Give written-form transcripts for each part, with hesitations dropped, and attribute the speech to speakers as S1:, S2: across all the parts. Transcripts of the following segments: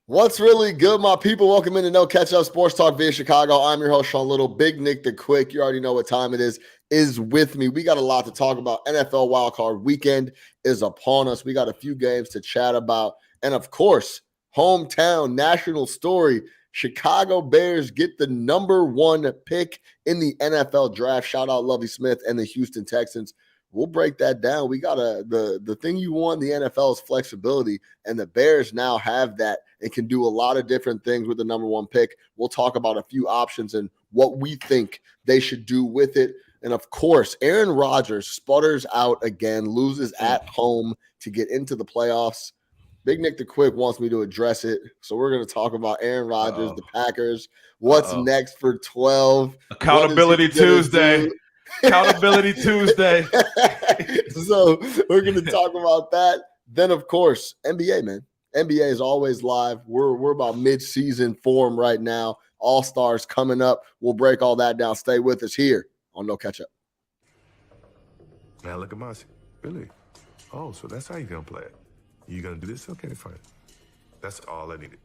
S1: What's really good, my people? Welcome into No Catch Up Sports Talk via Chicago. I'm your host, Sean Little. Big Nick the Quick. You already know what time it is with me. We got a lot to talk about. NFL wildcard weekend is upon us. We got a few games to chat about. And of course, hometown national story. Chicago Bears get the number one pick in the NFL draft. Shout out Lovie Smith and the Houston Texans. We'll break that down. We got the thing you want in the NFL is flexibility, and the Bears now have that and can do a lot of different things with the number one pick. We'll talk about a few options and what we think they should do with it. And of course, Aaron Rodgers sputters out again, loses at home to get into the playoffs. Big Nick the Quick wants me to address it. So we're going to talk about Aaron Rodgers, the Packers. What's next for 12?
S2: Accountability Tuesday. Accountability Tuesday.
S1: So we're going to talk about that. Then, of course, NBA, man. NBA is always live. We're about mid-season form right now. All-Stars coming up. We'll break all that down. Stay with us here on No Catch Up.
S3: Now look at Mossy. Really? Oh, so that's how you're going to play it. You going to do this? Okay, fine. That's all I needed.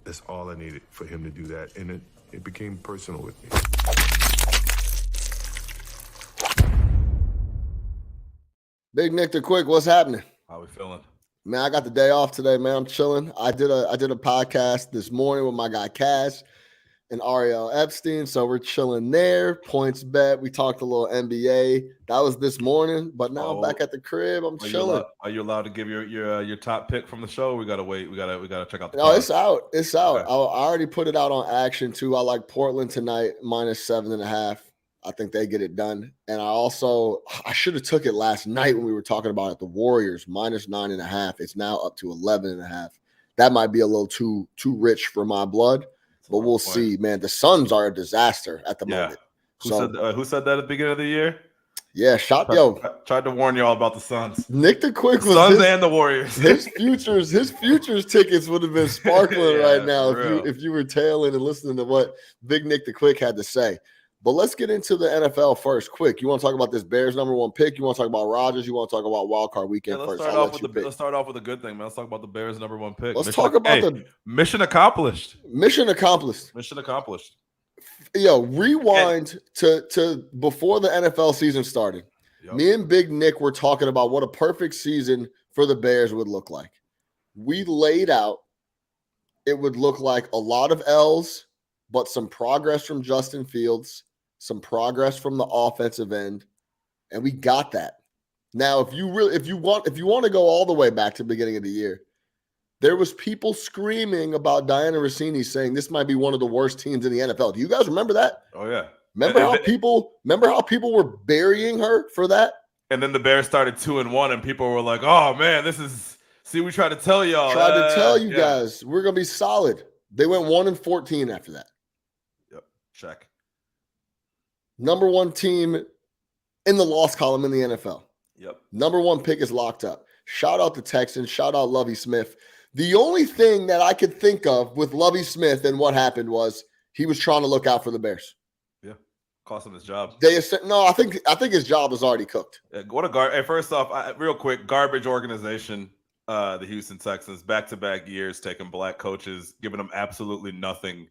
S3: That's all I needed for him to do that. And it became personal with me.
S1: Big Nick the Quick, what's happening?
S2: How we feeling?
S1: Man, I got the day off today, man. I'm chilling. I did a podcast this morning with my guy Cash and Ariel Epstein, so we're chilling there. Points bet. We talked a little NBA. That was this morning, but now I'm back at the crib. I'm chilling.
S2: Are you allowed to give your top pick from the show? We gotta wait. We gotta check out the.
S1: No, it's out. It's out. Okay. I already put it out on Action too. I like Portland tonight -7.5. I think they get it done. And I should have took it last night when we were talking about it. The Warriors -9.5. It's now up to 11.5. That might be a little too rich for my blood, but we'll see, man. The Suns are a disaster at the moment.
S2: Who said that at the beginning of the year?
S1: Yeah,
S2: tried to warn y'all about the Suns.
S1: Nick the Quick was
S2: Suns and the Warriors.
S1: His futures tickets would have been sparkling right now if you were tailing and listening to what Big Nick the Quick had to say. But let's get into the NFL first. Quick, you want to talk about this Bears number one pick? You want to talk about Rodgers? You want to talk about wildcard weekend first?
S2: Let's start off with a good thing, man. Let's talk about the Bears number one pick.
S1: Talk about the
S2: mission accomplished.
S1: Mission accomplished. Yo, rewind to before the NFL season started. Yep. Me and Big Nick were talking about what a perfect season for the Bears would look like. We laid out it would look like a lot of L's, but some progress from Justin Fields, some progress from the offensive end, and we got that. Now, if you want to go all the way back to the beginning of the year, there was people screaming about Diana Rossini saying this might be one of the worst teams in the NFL. Do you guys remember that?
S2: Oh yeah.
S1: Remember how people were burying her for that?
S2: And then the Bears started 2-1, and people were like, "Oh man, we tried to tell y'all.
S1: Tried to tell you guys we're gonna be solid." They went 1-14 after that.
S2: Yep. Check.
S1: Number one team in the loss column in the NFL.
S2: Yep.
S1: Number one pick is locked up. Shout out the Texans. Shout out Lovie Smith. The only thing that I could think of with Lovie Smith and what happened was he was trying to look out for the Bears.
S2: Yeah. Cost him his job.
S1: I think his job was already cooked.
S2: Yeah, first off, real quick, garbage organization, the Houston Texans, back-to-back years taking black coaches, giving them absolutely nothing,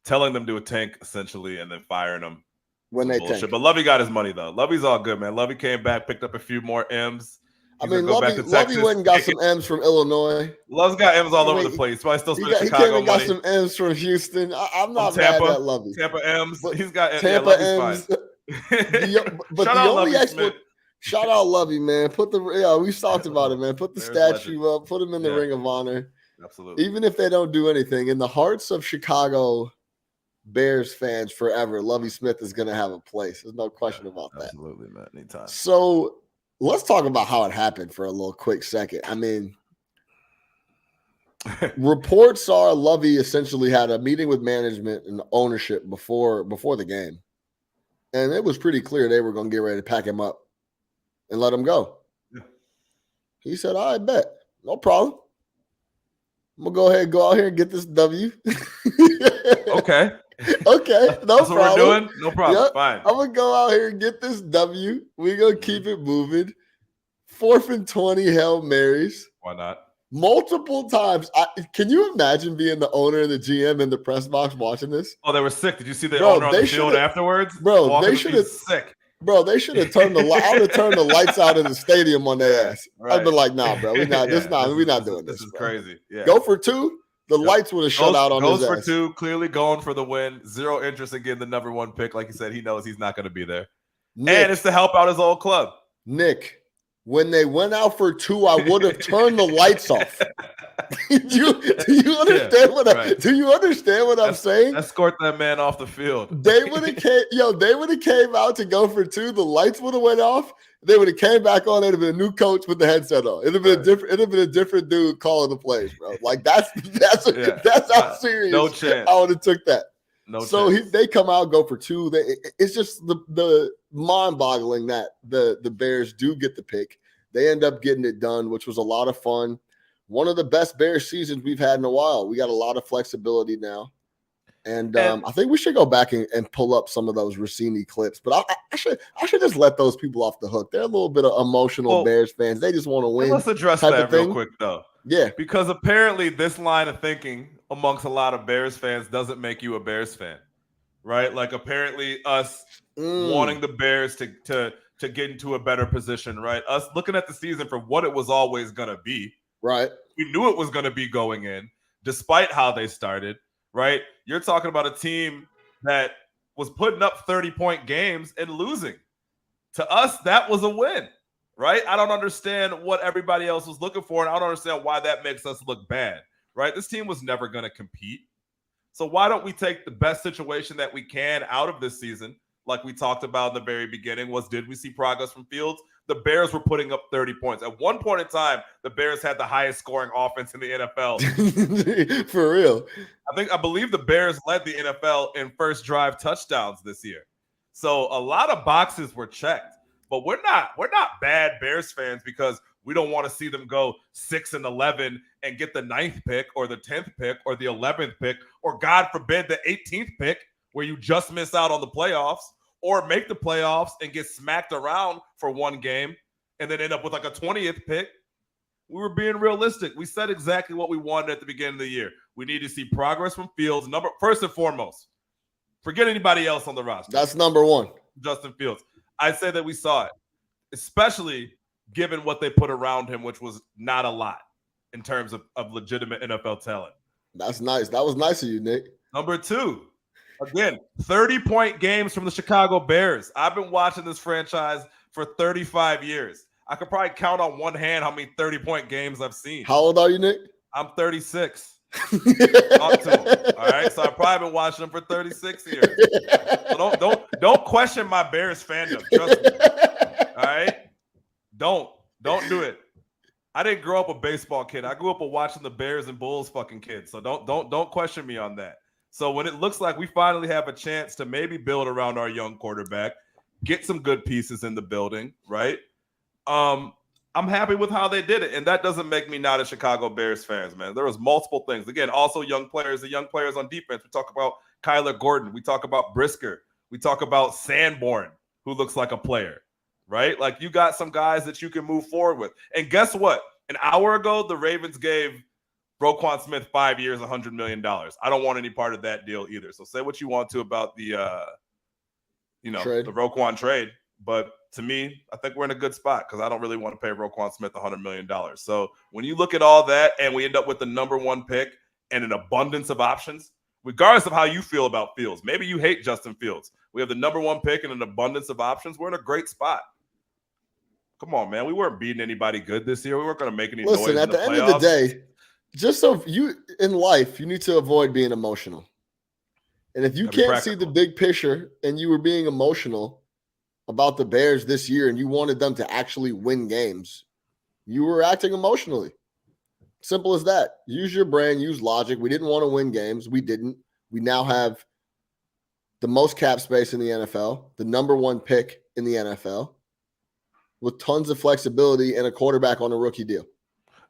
S2: telling them to a tank essentially, and then firing them.
S1: When they tank.
S2: But Lovie got his money though. Lovie's all good, man. Lovie came back, picked up a few more M's.
S1: Lovie went and got some M's from Illinois.
S2: Love's got M's all over the place. But I still spend Chicago
S1: money. He got some M's from Houston. I'm not mad at Lovie.
S2: Tampa M's. He's got
S1: Tampa M's. Shout out Lovie, man. We've talked about it, man. Put the statue up. Put him in the Ring of Honor.
S2: Absolutely.
S1: Even if they don't do anything, in the hearts of Chicago Bears fans forever, Lovie Smith is going to have a place. There's no question about that.
S2: Absolutely, man. Anytime.
S1: So let's talk about how it happened for a little quick second. I mean, reports are Lovie essentially had a meeting with management and ownership before the game. And it was pretty clear they were going to get ready to pack him up and let him go.
S2: Yeah.
S1: He said, I bet. No problem. I'm going to go ahead and go out here and get this W.
S2: Okay.
S1: Okay, no
S2: That's
S1: problem.
S2: What we're doing? No problem.
S1: Yep.
S2: Fine.
S1: I'm going to go out here and get this W. We're going to keep it moving. 4th and 20 Hail Marys.
S2: Why not?
S1: multiple times. Can you imagine being the owner and the GM in the press box watching this?
S2: Oh, they were sick. Did you see the owner on the field afterwards?
S1: Bro, they should have
S2: sick.
S1: Bro, they should have turned I would have turned the lights out in the stadium on their ass.
S2: Right.
S1: I'd been like, nah, bro, we're not doing this.
S2: This is crazy. Yeah.
S1: Go for two. The lights would have shut out on his ass.
S2: Goes for two, clearly going for the win. Zero interest in getting the number one pick. Like you said, he knows he's not going to be there. Nick, and it's to help out his old club.
S1: Nick, when they went out for two, I would have turned the lights off. Do you understand do you understand what I'm saying?
S2: Escort that man off the field.
S1: They would have came out to go for two. The lights would have went off. They would have came back on. It'd have been a new coach with the headset on. It'd have been a different dude calling the plays, bro. Like that's how serious.
S2: No chance.
S1: I would have took that.
S2: No
S1: so
S2: chance.
S1: They come out, go for two. It's just the mind-boggling that the Bears do get the pick. They end up getting it done, which was a lot of fun. One of the best Bears seasons we've had in a while. We got a lot of flexibility now. And I think we should go back and pull up some of those Rossini clips. But I should just let those people off the hook. They're a little bit of emotional Bears fans. They just want to win.
S2: Let's address that real quick, though.
S1: Yeah.
S2: Because apparently this line of thinking amongst a lot of Bears fans doesn't make you a Bears fan, right? Like apparently us wanting the Bears to get into a better position, right? Us looking at the season for what it was always going to be.
S1: Right.
S2: We knew it was going to be going in, despite how they started, right? You're talking about a team that was putting up 30-point games and losing. To us, that was a win, right? I don't understand what everybody else was looking for, and I don't understand why that makes us look bad, right? This team was never going to compete. So why don't we take the best situation that we can out of this season, like we talked about in the very beginning, did we see progress from Fields? The Bears were putting up 30 points. At one point in time, the Bears had the highest scoring offense in the NFL.
S1: For real.
S2: I believe the Bears led the NFL in first drive touchdowns this year. So a lot of boxes were checked. But we're not bad Bears fans because we don't want to see them go 6-11 and get the 9th pick or the 10th pick or the 11th pick or God forbid the 18th pick where you just miss out on the playoffs. Or make the playoffs and get smacked around for one game and then end up with like a 20th pick. We were being realistic. We said exactly what we wanted at the beginning of the year. We need to see progress from Fields. First and foremost, forget anybody else on the roster.
S1: That's number one.
S2: Justin Fields. I say that we saw it, especially given what they put around him, which was not a lot in terms of legitimate NFL talent.
S1: That's nice. That was nice of you, Nick.
S2: Number two. Again, 30-point games from the Chicago Bears. I've been watching this franchise for 35 years. I could probably count on one hand how many 30-point games I've seen.
S1: How old are you, Nick?
S2: I'm 36. Talk to him. All right. So I've probably been watching them for 36 years. So don't question my Bears fandom. Trust me. All right. Don't do it. I didn't grow up a baseball kid. I grew up watching the Bears and Bulls fucking kids. So don't question me on that. So when it looks like we finally have a chance to maybe build around our young quarterback, get some good pieces in the building, right? I'm happy with how they did it. And that doesn't make me not a Chicago Bears fans, man. There was multiple things. Again, also young players, the young players on defense. We talk about Kyler Gordon. We talk about Brisker. We talk about Sanborn, who looks like a player, right? Like you got some guys that you can move forward with. And guess what? An hour ago, the Ravens gave Roquan Smith 5 years, $100 million. I don't want any part of that deal either. So say what you want to about the,
S1: trade.
S2: The Roquan trade. But to me, I think we're in a good spot because I don't really want to pay Roquan Smith $100 million. So when you look at all that and we end up with the number one pick and an abundance of options, regardless of how you feel about Fields, maybe you hate Justin Fields. We have the number one pick and an abundance of options. We're in a great spot. Come on, man. We weren't beating anybody good this year. We weren't going to make any noise.
S1: Listen, at the end of the day, just so you in life, you need to avoid being emotional. And if you can't see the big picture and you were being emotional about the Bears this year and you wanted them to actually win games, you were acting emotionally. Simple as that. Use your brain, use logic. We didn't want to win games. We didn't. We now have the most cap space in the NFL, the number one pick in the NFL, with tons of flexibility and a quarterback on a rookie deal.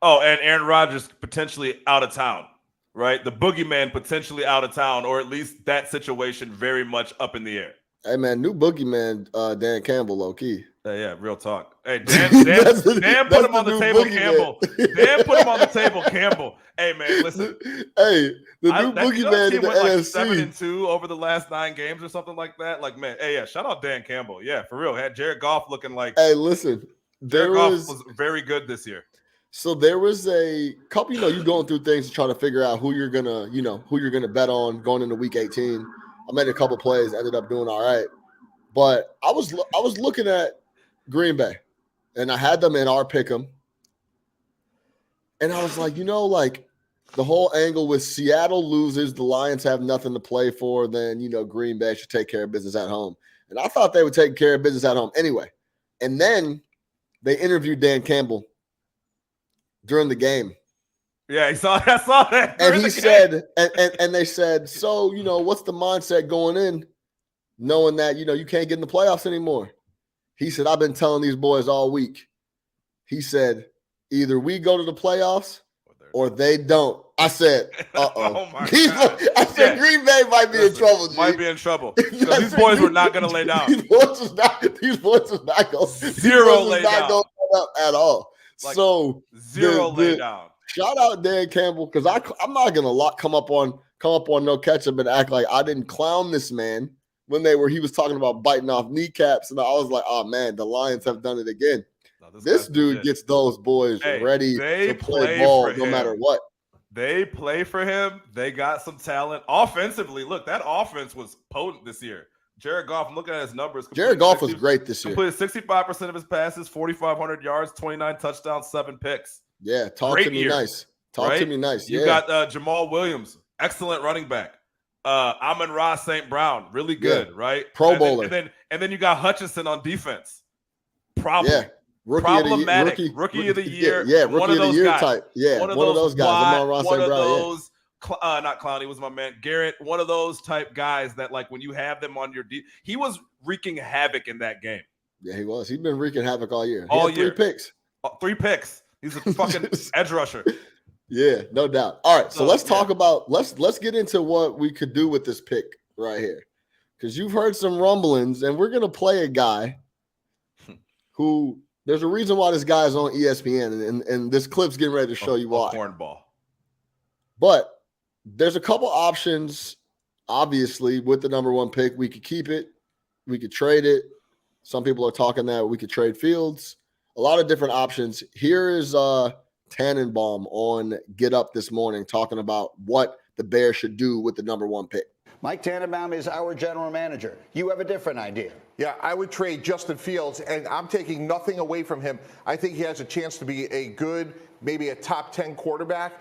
S2: Oh, and Aaron Rodgers potentially out of town, right? The boogeyman potentially out of town, or at least that situation very much up in the air.
S1: Hey, man, new boogeyman, Dan Campbell, low-key.
S2: Yeah, real talk. Hey, Dan put him on the table, Campbell. Dan put him on the table, Campbell. Hey, man, listen.
S1: Hey, the new boogeyman in the
S2: went
S1: NFC.
S2: Like 7-2 over the last 9 games or something like that. Like, man, hey, yeah, shout out Dan Campbell. Yeah, for real. Had Jared Goff looking like.
S1: Hey, listen,
S2: Jared Goff was very good this year.
S1: So there was a couple. You going through things to try to figure out who you're gonna bet on going into Week 18. I made a couple plays, ended up doing all right, but I was looking at Green Bay, and I had them in our pick'em, and I was like, like the whole angle with Seattle loses, the Lions have nothing to play for, then Green Bay should take care of business at home, and I thought they would take care of business at home anyway. And then they interviewed Dan Campbell during the game.
S2: Yeah, I saw that.
S1: And he said, and they said, so what's the mindset going in, knowing that you can't get in the playoffs anymore? He said, I've been telling these boys all week. He said, either we go to the playoffs or they don't. I said, uh-oh.
S2: Oh my God.
S1: I said, Green Bay might be in trouble, G.
S2: Might be in trouble. These boys were not going to lay down.
S1: These boys was not going
S2: lay down
S1: up at all.
S2: Like,
S1: so
S2: lay down.
S1: Shout out Dan Campbell, because I'm not gonna come up on no ketchup and act like I didn't clown this man when he was talking about biting off kneecaps, and I was like, oh man, the Lions have done it again. No, this dude gets those boys ready to play ball no matter what.
S2: They play for him. They got some talent offensively. Look, that offense was potent this year. Jared Goff, I'm looking at his numbers.
S1: Jared Goff was great this year.
S2: Completed 65% of his passes, 4,500 yards, 29 touchdowns, 7 picks.
S1: Yeah, talk to me nice. Talk to me nice.
S2: You got Jamal Williams, excellent running back. Amon-Ra St. Brown, really good, right?
S1: Pro Bowler.
S2: And then you got Hutchinson on defense. Rookie of the year.
S1: Yeah, rookie of the year type. Yeah, one of those guys. Amon-Ra St. Brown.
S2: Not Clowney, was my man. Garrett, one of those type guys that, like, when you have them on your he was wreaking havoc in that game.
S1: Yeah, he was. He's been wreaking havoc all year.
S2: All year.
S1: 3 picks.
S2: 3 picks. He's a fucking edge rusher.
S1: Yeah, no doubt. All right, so let's talk about let's get into what we could do with this pick right here, because you've heard some rumblings, and we're gonna play a guy who there's a reason why this guy is on ESPN, and this clip's getting ready to show you why.
S2: Cornball.
S1: But there's a couple options, obviously, with the number 1 pick. We could keep it. We could trade it. Some people are talking that we could trade Fields. A lot of different options. Here is Tannenbaum on Get Up this morning talking about what the Bears should do with the number 1 pick.
S4: Mike Tannenbaum is our general manager. You have a different idea.
S5: Yeah, I would trade Justin Fields, and I'm taking nothing away from him. I think he has a chance to be a good, maybe a top 10 quarterback,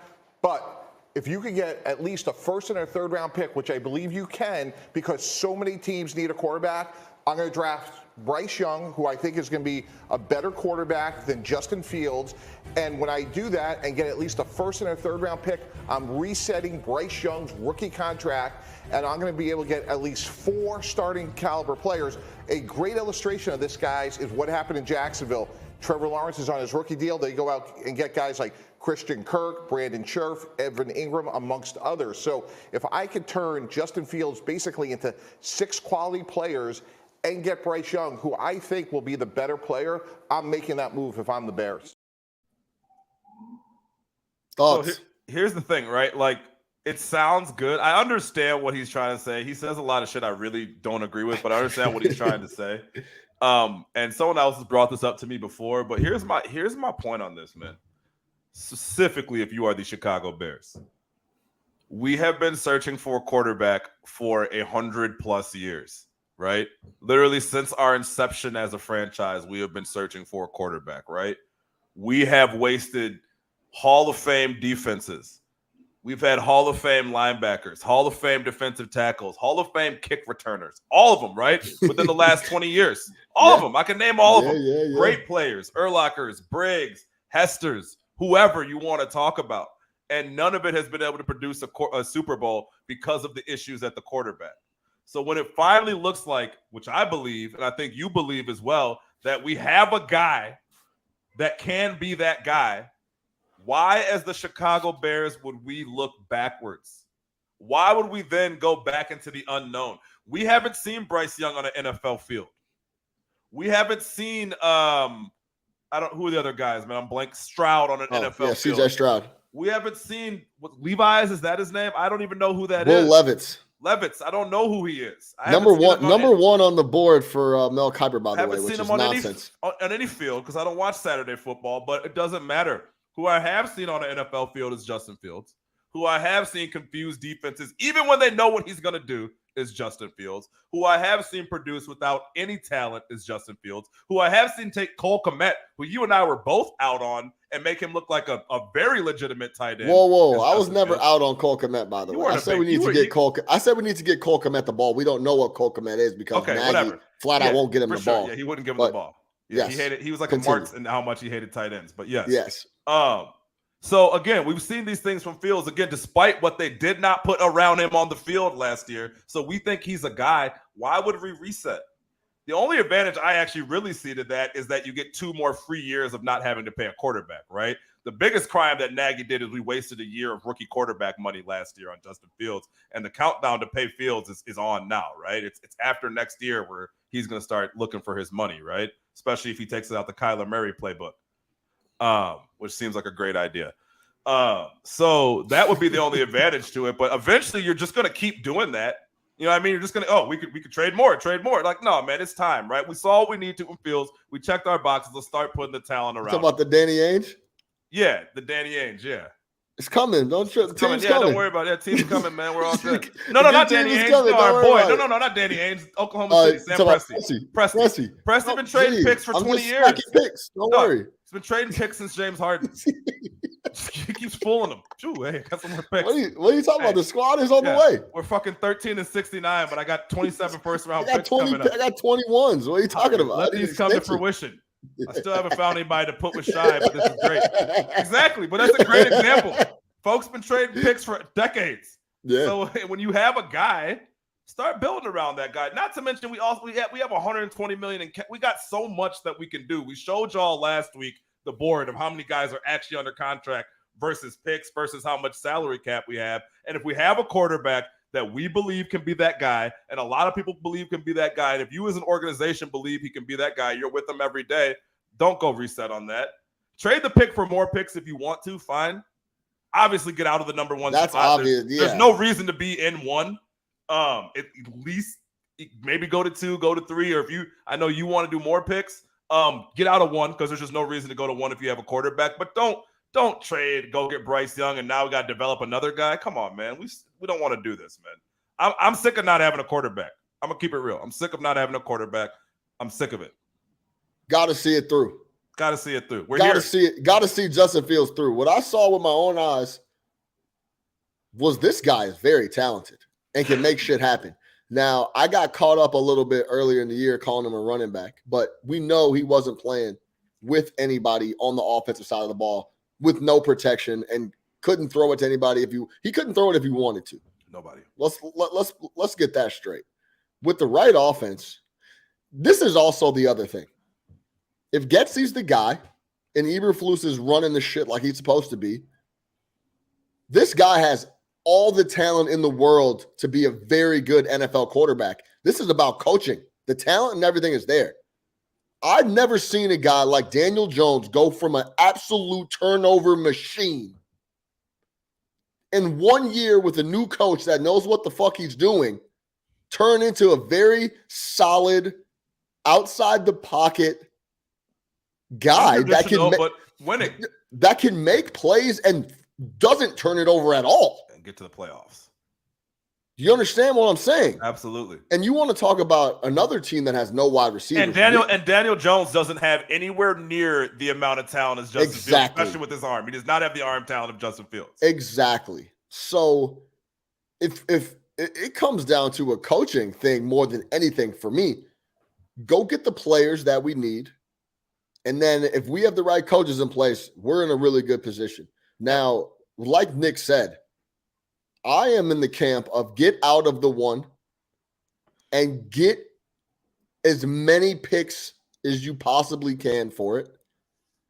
S5: but if you could get at least a 1st and a 3rd round pick, which I believe you can, because so many teams need a quarterback, I'm going to draft Bryce Young, who I think is going to be a better quarterback than Justin Fields. And when I do that and get at least a 1st and a 3rd round pick, I'm resetting Bryce Young's rookie contract, and I'm going to be able to get at least 4 starting caliber players. A great illustration of this, guys, is what happened in Jacksonville. Trevor Lawrence is on his rookie deal. They go out and get guys like Christian Kirk, Brandon Scherf, Evan Ingram, amongst others. So if I could turn Justin Fields basically into 6 quality players and get Bryce Young, who I think will be the better player, I'm making that move if I'm the Bears.
S1: Thoughts?
S2: So here's the thing, right? Like, it sounds good. I understand what he's trying to say. He says a lot of shit I really don't agree with, but I understand what he's trying to say. And someone else has brought this up to me before, but here's my point on this, man. Specifically, if you are the Chicago Bears, we have been searching for a quarterback for 100+ years, right? Literally since our inception as a franchise, we have been searching for a quarterback, right? We have wasted Hall of Fame defenses. We've had Hall of Fame linebackers, Hall of Fame defensive tackles, Hall of Fame kick returners, all of them, right? Within the last 20 years. All of them. I can name all of them.
S1: Yeah.
S2: Great players, Urlachers, Briggs, Hesters, whoever you want to talk about. And none of it has been able to produce a Super Bowl because of the issues at the quarterback. So when it finally looks like, which I believe, and I think you believe as well, that we have a guy that can be that guy, why, as the Chicago Bears, would we look backwards? Why would we then go back into the unknown? We haven't seen Bryce Young on an NFL field. We haven't seen who are the other guys, man? I'm blank. Stroud on an NFL field.
S1: CJ Stroud.
S2: We haven't seen Levi's. Is that his name? I don't even know who that
S1: Will
S2: is.
S1: Levis.
S2: I don't know who he is.
S1: Number one on the board for Mel Kiper, by the way, which is nonsense.
S2: On any field because I don't watch Saturday football, but it doesn't matter. Who I have seen on an NFL field is Justin Fields. Who I have seen confuse defenses, even when they know what he's going to do, is Justin Fields. Who I have seen produce without any talent is Justin Fields. Who I have seen take Cole Kmet, who you and I were both out on, and make him look like a very legitimate tight end.
S1: Whoa. I was never out on Cole Kmet, by the way. I said we need to get Cole Kmet the ball. We don't know what Cole Kmet is because Nagy flat out won't get him the ball.
S2: Yeah, he wouldn't give him the ball. Yeah,
S1: yes.
S2: He was like a Marks in how much he hated tight ends. But yes.
S1: Yes.
S2: So, again, we've seen these things from Fields, again, despite what they did not put around him on the field last year. So we think he's a guy. Why would we reset? The only advantage I actually really see to that is that you get 2 more free years of not having to pay a quarterback, right? The biggest crime that Nagy did is we wasted a year of rookie quarterback money last year on Justin Fields. And the countdown to pay Fields is on now, right? It's after next year where he's going to start looking for his money, right? Especially if he takes it out the Kyler Murray playbook. Which seems like a great idea. So that would be the only advantage to it. But eventually you're just going to keep doing that. You know what I mean? You're just going to, we could trade more. Like, no, man, it's time, right? We saw what we need to in Fields. We checked our boxes. Let's start putting the talent around.
S1: Talk about the Danny Ainge?
S2: Yeah, the Danny Ainge, yeah.
S1: It's coming. Don't trip.
S2: It's coming. Don't worry about it. Team's coming, man. We're all good. No, not Danny Ainge. No, our boy. No, not Danny Ainge. Oklahoma City. Sam Presti. Presti been trading picks for 20 years.
S1: Don't worry.
S2: He's been trading picks since James Harden. He keeps fooling them. Hey, got some more picks.
S1: What are you talking about? The squad is on the way.
S2: We're fucking 13-69, but I got 27 first-round picks coming up.
S1: I got 21s. What are you talking about?
S2: Let these come to fruition. I still haven't found anybody to put with Shy, but this is great. Exactly, but that's a great example. Folks been trading picks for decades.
S1: Yeah.
S2: So when you have a guy, start building around that guy. Not to mention we have 120 million in we got so much that we can do. We showed y'all last week the board of how many guys are actually under contract versus picks versus how much salary cap we have. And if we have a quarterback that we believe can be that guy, and a lot of people believe can be that guy, and if you as an organization believe he can be that guy, you're with him every day, don't go reset on that. Trade the pick for more picks if you want to, fine. Obviously get out of the number one
S1: spot. That's obvious,
S2: There's no reason to be in one. At least maybe go to 2, go to 3, or I know you want to do more picks, get out of 1 because there's just no reason to go to 1 if you have a quarterback, but don't trade, go get Bryce Young, and now we got to develop another guy. Come on, man. We don't want to do this, man. I'm sick of not having a quarterback. I'm going to keep it real. I'm sick of not having a quarterback. I'm sick of it.
S1: Got to see it through.
S2: Got to see it through.
S1: Got to see Justin Fields through. What I saw with my own eyes was this guy is very talented and can make shit happen. Now, I got caught up a little bit earlier in the year calling him a running back, but we know he wasn't playing with anybody on the offensive side of the ball with no protection and couldn't throw it to anybody he couldn't throw it if he wanted to.
S2: Nobody.
S1: Let's get that straight. With the right offense, this is also the other thing. If Getsy's the guy and Eberflus is running the shit like he's supposed to be, this guy has all the talent in the world to be a very good NFL quarterback. This is about coaching. The talent and everything is there. I've never seen a guy like Daniel Jones go from an absolute turnover machine in 1 year with a new coach that knows what the fuck he's doing, turn into a very solid, outside the pocket guy that can make plays and doesn't turn it over at all
S2: and get to the playoffs.
S1: You understand what I'm saying?
S2: Absolutely.
S1: And you want to talk about another team that has no wide receivers.
S2: And Daniel Jones doesn't have anywhere near the amount of talent as Justin Fields, especially with his arm. He does not have the arm talent of Justin Fields.
S1: Exactly. So if it comes down to a coaching thing more than anything for me, go get the players that we need. And then if we have the right coaches in place, we're in a really good position. Now, like Nick said, I am in the camp of get out of the 1 and get as many picks as you possibly can for it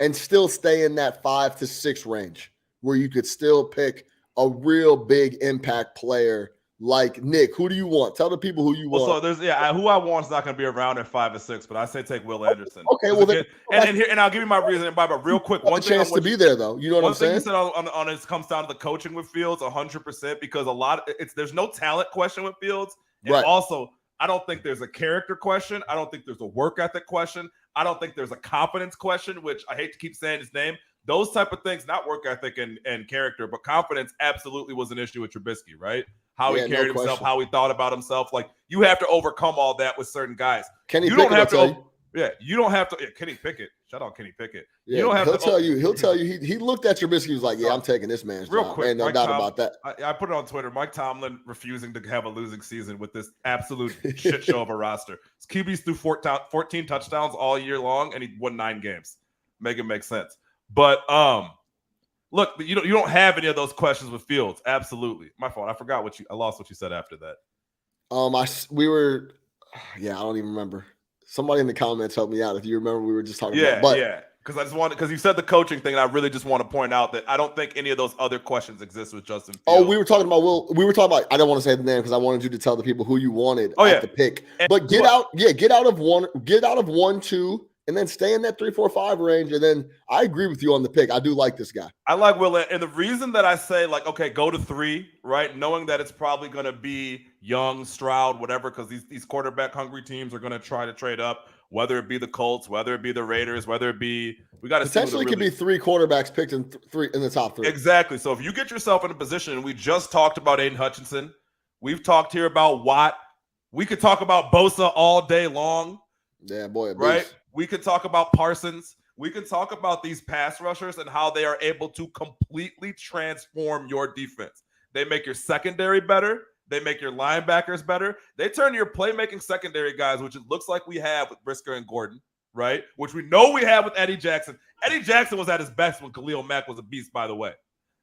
S1: and still stay in that 5 to 6 range where you could still pick a real big impact player Like, Nick, who do you want? Tell the people who you
S2: Well,
S1: want.
S2: so there's who I want is not going to be around at 5 or 6, but I say take Will Anderson.
S1: Okay, well,
S2: again, and I'll give you my reason. But real quick,
S1: one chance to be there though. You know what I'm saying?
S2: One thing you said on it comes down to the coaching with Fields, 100%, because there's no talent question with Fields, and also I don't think there's a character question. I don't think there's a work ethic question. I don't think there's a confidence question, which I hate to keep saying his name. Those type of things, not work ethic and character, but confidence absolutely was an issue with Trubisky, right? How he carried himself, how he thought about himself. Like, you have to overcome all that with certain guys.
S1: Kenny Pickett,
S2: you don't have to. Yeah, Kenny Pickett. Shout out Kenny Pickett.
S1: Yeah, he'll tell you. He looked at Trubisky. He was like, "Yeah, I'm taking this man's
S2: real
S1: job."
S2: quick.
S1: Ain't no doubt about that.
S2: I put it on Twitter. Mike Tomlin refusing to have a losing season with this absolute shit show of a roster. His QBs threw 14 touchdowns all year long, and he won 9 games. Make it make sense. But look, you don't have any of those questions with Fields. Absolutely, my fault. I lost what you said after that.
S1: I don't even remember. Somebody in the comments helped me out if you remember. We were just talking about. But,
S2: because you said the coaching thing, and I really just want to point out that I don't think any of those other questions exist with Justin Fields.
S1: Oh, we were talking about Will. We were talking about. I don't want to say the name because I wanted you to tell the people who you wanted at the pick. But get out of 1, 2. And then stay in that 3, 4, 5 range. And then I agree with you on the pick. I do like this guy.
S2: I like Will. And the reason that I say, like, okay, go to 3, right? Knowing that it's probably going to be Young, Stroud, whatever, because these quarterback hungry teams are going to try to trade up, whether it be the Colts, whether it be the Raiders, whether it be, we got to
S1: potentially could be 3 quarterbacks picked in the top 3.
S2: Exactly. So if you get yourself in a position, and we just talked about Aiden Hutchinson, we've talked here about Watt, we could talk about Bosa all day long.
S1: Yeah, boy,
S2: right? We could talk about Parsons. We can talk about these pass rushers and how they are able to completely transform your defense. They make your secondary better. They make your linebackers better. They turn your playmaking secondary guys, which it looks like we have with Brisker and Gordon, right? Which we know we have with Eddie Jackson. Eddie Jackson was at his best when Khalil Mack was a beast, by the way.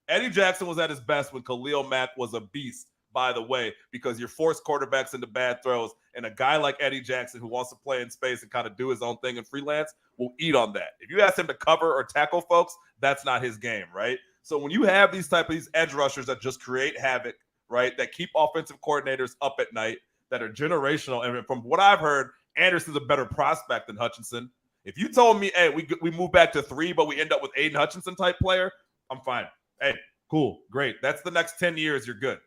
S2: Eddie Jackson was at his best when Khalil Mack was a beast, by the way, because you force quarterbacks into bad throws, and a guy like Eddie Jackson who wants to play in space and kind of do his own thing and freelance will eat on that. If you ask him to cover or tackle folks, that's not his game, right? So when you have these edge rushers that just create havoc, right, that keep offensive coordinators up at night, that are generational, and from what I've heard, Anderson's a better prospect than Hutchinson. If you told me, hey, we move back to 3, but we end up with Aiden Hutchinson type player, I'm fine. Hey, cool, great. That's the next 10 years. You're good.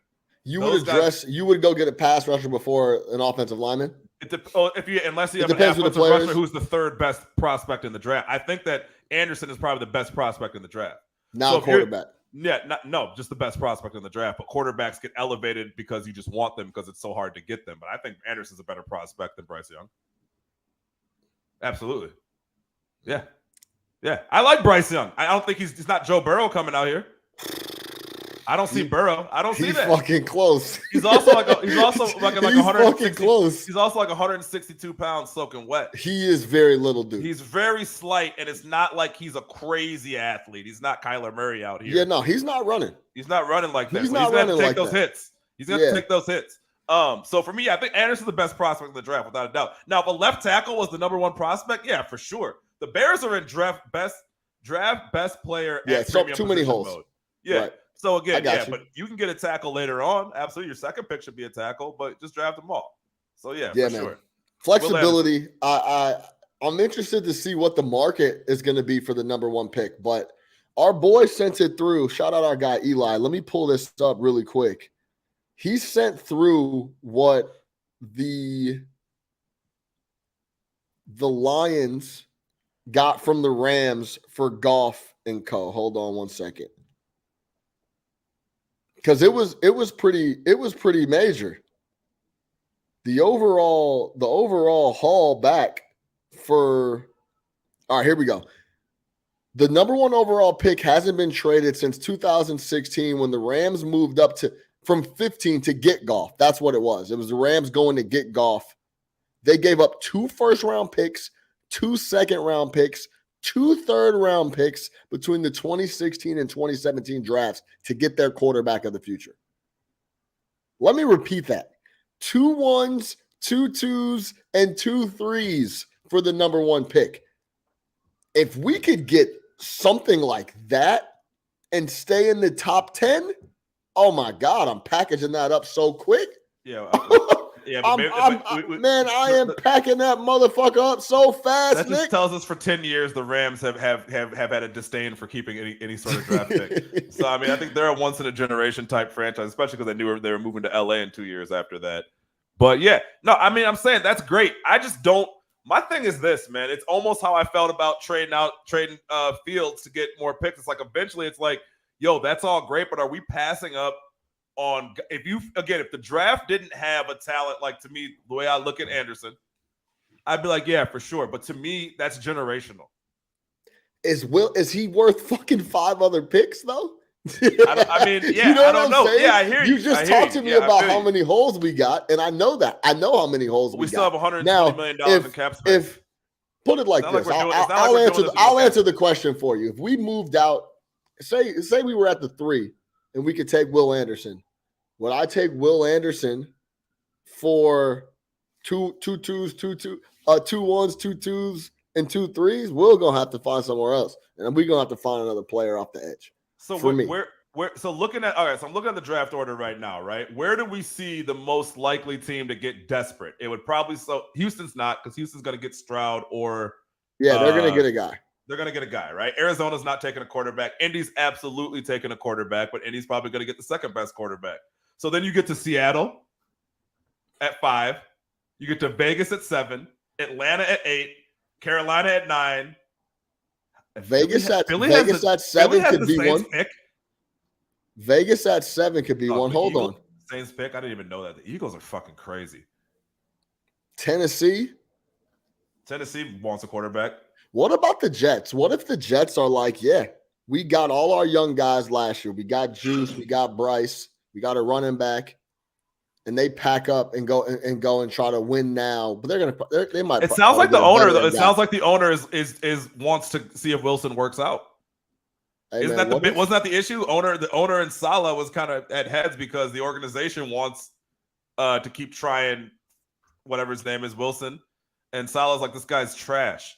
S1: You would go get a pass rusher before an offensive lineman?
S2: Unless you have an offensive rusher who's the 3rd best prospect in the draft. I think that Anderson is probably the best prospect in the draft.
S1: Now quarterback.
S2: Just the best prospect in the draft. But quarterbacks get elevated because you just want them because it's so hard to get them. But I think Anderson's a better prospect than Bryce Young. Absolutely. Yeah. Yeah. I like Bryce Young. I don't think he's not Joe Burrow coming out here. I don't see Burrow. I don't see that.
S1: He's fucking close.
S2: He's also like 160.
S1: Close.
S2: He's also like 162 pounds soaking wet.
S1: He is very little dude.
S2: He's very slight, and it's not like he's a crazy athlete. He's not Kyler Murray out here.
S1: Yeah, no, he's not running.
S2: He's not running like that.
S1: He's not running like that.
S2: Hits. He's going to take those hits. So for me, I think Anderson's the best prospect in the draft, without a doubt. Now, if a left tackle was the number 1 prospect, yeah, for sure. The Bears are in draft best player.
S1: Yeah, so too many holes.
S2: Mode. Yeah.
S1: Right.
S2: So again, but you can get a tackle later on. Absolutely, your second pick should be a tackle, but just draft them all. So yeah, for sure.
S1: Flexibility. I'm interested to see what the market is going to be for the number 1 pick. But our boy sent it through. Shout out our guy Eli. Let me pull this up really quick. He sent through what the Lions got from the Rams for Goff and co. Hold on one second. Because it was pretty major. The overall haul back for, all right, here we go. The number 1 overall pick hasn't been traded since 2016 when the Rams moved up from 15 to get Goff. That's what it was. It was the Rams going to get Goff. They gave up 2 first-round picks, 2 second-round picks, 2 third-round picks between the 2016 and 2017 drafts to get their quarterback of the future. Let me repeat that. 2 1s, 2 2s, and 2 3s for the number 1 pick. If we could get something like that and stay in the top 10, Oh my God, I'm packaging that up so quick.
S2: Yeah. Yeah,
S1: man, I am packing that motherfucker up so fast.
S2: That just
S1: Nick.
S2: tells us for 10 years the Rams have had a disdain for keeping any sort of draft pick. So I mean, I think they're a once in a generation type franchise, especially because they knew they were moving to LA in 2 years after that. But yeah, no, I mean, I'm saying that's great. I just don't. My thing is this, man. It's almost how I felt about trading Fields to get more picks. It's like eventually, it's like, yo, that's all great, but are we passing up on if the draft didn't have a talent like, to me, the way I look at Anderson, I'd be like, yeah, for sure. But to me, that's generational.
S1: Is he worth fucking 5 other picks though?
S2: I mean, yeah,
S1: you know
S2: I don't know.
S1: Saying?
S2: Yeah, I hear you.
S1: You just talked to me about how many holes we got, and I know that. I know how many holes we got.
S2: We still have $120 million in cap space.
S1: If put it like this, I'll answer the question for you. If we moved out, say we were at the 3, and we could take Will Anderson. Would I take Will Anderson for 2 1s, 2 2s, and 2 3s? We're gonna have to find somewhere else, and we're gonna have to find another player off the edge.
S2: So
S1: for me,
S2: so looking at so I'm looking at the draft order right now, right? Where do we see the most likely team to get desperate? It would probably Houston's not, because Houston's gonna get Stroud or
S1: they're gonna get a guy.
S2: They're going to get a guy, right? Arizona's not taking a quarterback. Indy's absolutely taking a quarterback, but Indy's probably going to get the second best quarterback. So then you get to Seattle at 5. You get to Vegas at 7, Atlanta at 8, Carolina at 9.
S1: Vegas at 7 could be one.
S2: Pick.
S1: Vegas at 7 could be one. Hold on.
S2: Saints pick. I didn't even know that. The Eagles are fucking crazy.
S1: Tennessee
S2: wants a quarterback.
S1: What about the Jets? What if the Jets are like, yeah, we got all our young guys last year. We got Juice, we got Bryce, we got a running back, and they pack up and go and try to win now. But they might.
S2: It sounds like the owner though. It sounds like the owner is wants to see if Wilson works out.
S1: Hey,
S2: wasn't that the issue? The owner and Saleh was kind of at heads because the organization wants to keep trying whatever his name is, Wilson, and Saleh's like, this guy's trash.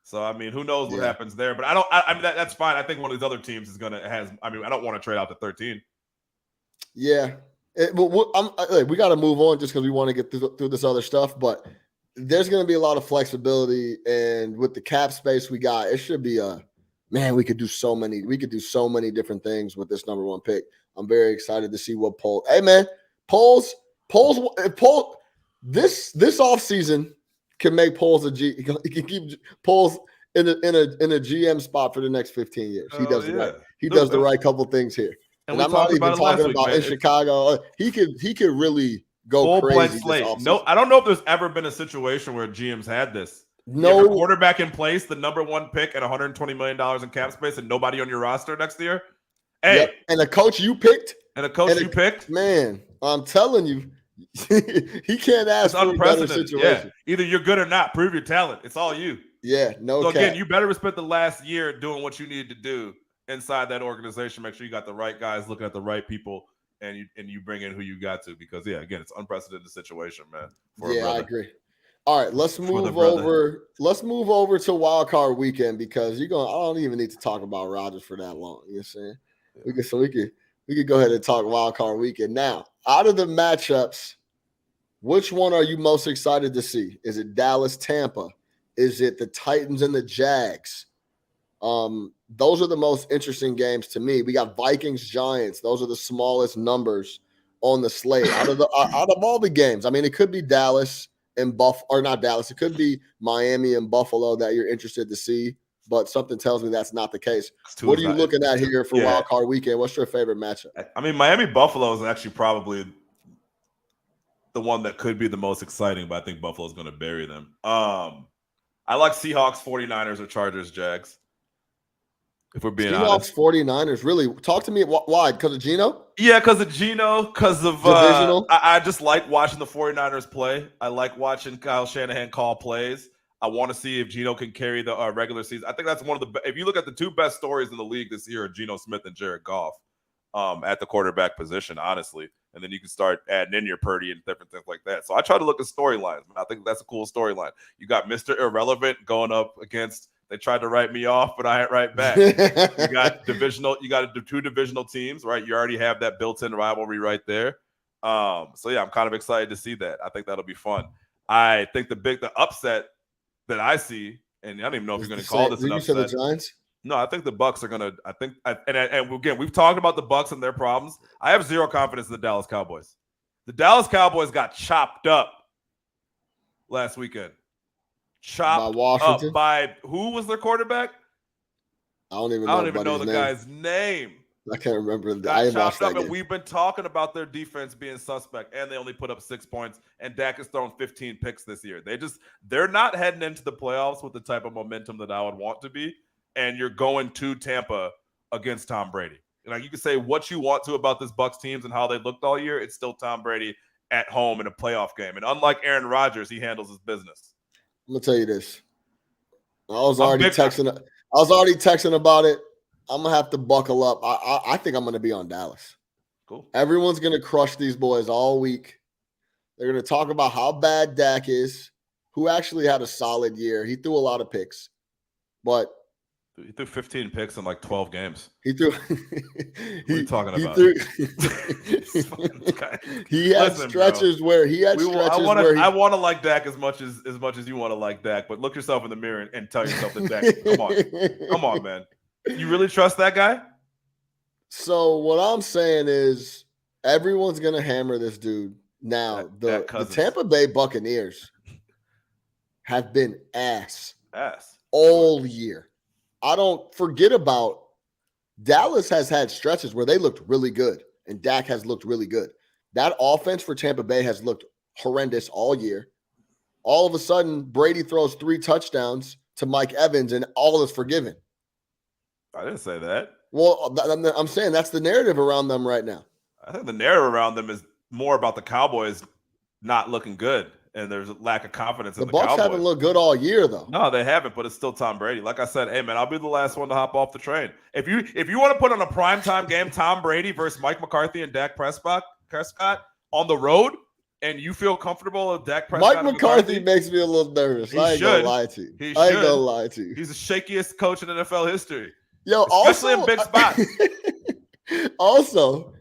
S2: So I mean, who knows what happens there? But I mean, that's fine. I think one of these other teams is I don't want to trade out to 13.
S1: Yeah, we got to move on just because we want to get through this other stuff. But there's going to be a lot of flexibility, and with the cap space we got, it should be we could do so many. We could do so many different things with this number 1 pick. I'm very excited to see what polls. Hey man, polls. This offseason can make Poles he can keep Poles in a GM spot for the next 15 years. He does the right couple things here. And I'm not even talking about in Chicago. He could really go crazy.
S2: No, I don't know if there's ever been a situation where GM's had this.
S1: No,
S2: you have a quarterback in place, the number 1 pick, and $120 million in cap space, and nobody on your roster next year. Hey,
S1: and a coach you picked,
S2: man,
S1: I'm telling you. He can't ask for a better situation.
S2: Yeah. Either you're good or not. Prove your talent. It's all you.
S1: Yeah,
S2: So again, you better spend the last year doing what you needed to do inside that organization. Make sure you got the right guys, looking at the right people, and you bring in who you got to. Because again, it's unprecedented situation, man.
S1: I agree. All right, let's move over. Let's move over to Wild Card Weekend because I don't even need to talk about Rodgers for that long. You know what I'm saying? Yeah. We could go ahead and talk Wild Card Weekend now. Out of the matchups, which one are you most excited to see? Is it Dallas, Tampa? Is it the Titans and the Jags? Those are the most interesting games to me. We got Vikings, Giants. Those are the smallest numbers on the slate. Out of all the games, I mean, it could be Dallas and not Dallas. It could be Miami and Buffalo that you're interested to see. But something tells me that's not the case. What are you looking at here for Wild Card Weekend? What's your favorite matchup?
S2: I mean, Miami-Buffalo is actually probably the one that could be the most exciting, but I think Buffalo's going to bury them. I like Seahawks, 49ers, or Chargers, Jags. If we're being honest.
S1: Seahawks, 49ers. Really? Talk to me. Why? Because of Geno?
S2: Yeah, because of Geno. Because of divisional. I just like watching the 49ers play. I like watching Kyle Shanahan call plays. I want to see if Geno can carry the regular season. I think that's one of the – if you look at the 2 best stories in the league this year are Geno Smith and Jared Goff at the quarterback position, honestly. And then you can start adding in your Purdy and different things like that. So I try to look at storylines. I think that's a cool storyline. You got Mr. Irrelevant going up against They tried to write me off, but I ain't right back. You got two divisional teams, right? You already have that built-in rivalry right there. So yeah, I'm kind of excited to see that. I think that'll be fun. I think the upset that I see, and I don't even know if you're going to call this an upset.
S1: You said the Giants?
S2: No, I think the Bucs are going to. And again, we've talked about the Bucs and their problems. I have zero confidence in the Dallas Cowboys. The Dallas Cowboys got chopped up last weekend. Chopped
S1: by Washington?
S2: Up by who was their quarterback?
S1: I don't even know
S2: the guy's name.
S1: I can't remember.
S2: Got chopped up, and we've been talking about their defense being suspect, and they only put up 6 points. And Dak has thrown 15 picks this year. They're not heading into the playoffs with the type of momentum that I would want to be. And you're going to Tampa against Tom Brady. Like, you can say what you want to about this Bucs teams and how they looked all year. It's still Tom Brady at home in a playoff game. And unlike Aaron Rodgers, he handles his business.
S1: I'm gonna tell you this. I was already texting about it. I'm gonna have to buckle up. I think I'm gonna be on Dallas.
S2: Cool.
S1: Everyone's gonna crush these boys all week. They're gonna talk about how bad Dak is, who actually had a solid year. He threw a lot of picks, but
S2: he threw 15 picks in like 12 games.
S1: He threw.
S2: What are you talking about?
S1: He had stretches where he had stretches where
S2: I want to like Dak as much as you want to like Dak, but look yourself in the mirror and tell yourself that Dak. Come on, man. You really trust that guy?
S1: So what I'm saying is everyone's gonna hammer this dude. Now the Tampa Bay Buccaneers have been ass all year. I don't forget about Dallas has had stretches where they looked really good and Dak has looked really good. That offense for Tampa Bay has looked horrendous all year. All of a sudden, Brady throws 3 touchdowns to Mike Evans and all is forgiven.
S2: I didn't say that.
S1: Well, I'm saying that's the narrative around them right now.
S2: I think the narrative around them is more about the Cowboys not looking good. And there's a lack of confidence in the Cowboys.
S1: The Bucs haven't looked good all year, though.
S2: No, they haven't, but it's still Tom Brady. Like I said, hey, man, I'll be the last one to hop off the train. If you want to put on a primetime game, Tom Brady versus Mike McCarthy and Dak Prescott on the road, and you feel comfortable with Dak Prescott.
S1: Mike McCarthy makes me a little nervous. I ain't gonna lie to you. I ain't gonna lie to you.
S2: He's the shakiest coach in NFL history.
S1: Yo,
S2: especially in big spots.
S1: Also,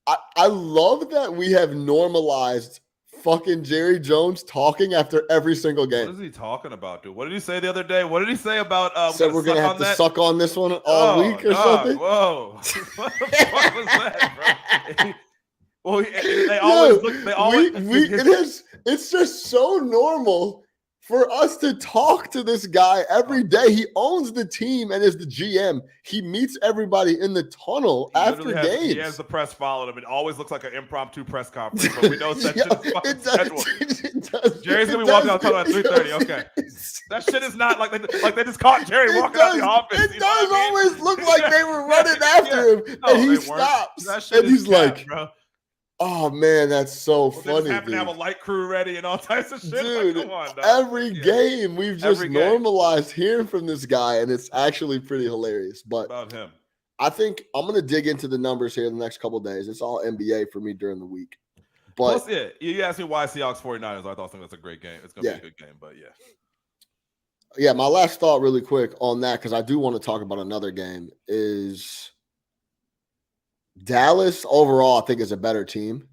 S1: I love that we have normalized fucking Jerry Jones talking after every single game.
S2: What is he talking about, dude? What did he say the other day? What did he say about
S1: said we're gonna have to suck on this one all week or something?
S2: Whoa. What the fuck was that, bro? Well, they always look. They always.
S1: It's just so normal for us to talk to this guy every day. He owns the team and is the GM. He meets everybody in the tunnel after games.
S2: He has the press following him. It always looks like an impromptu press conference, but we know that shit is fucking scheduled. Jerry's gonna be walking out at 3:30. Okay, that shit is not like they just caught Jerry walking out the office.
S1: It does always look like they were running after him, and he stops, and he's like, bro. Oh man, that's so funny. They
S2: happen to have a light crew ready and all types of shit.
S1: Dude,
S2: like, come on, dog.
S1: Every game we've just normalized hearing from this guy, and it's actually pretty hilarious. But
S2: about him,
S1: I think I'm gonna dig into the numbers here in the next couple of days. It's all NBA for me during the week. But
S2: plus, you asked me why Seahawks 49ers. I think that's a great game. It's gonna be a good game, but
S1: yeah. My last thought, really quick on that, because I do want to talk about another game, is Dallas overall, I think, is a better team.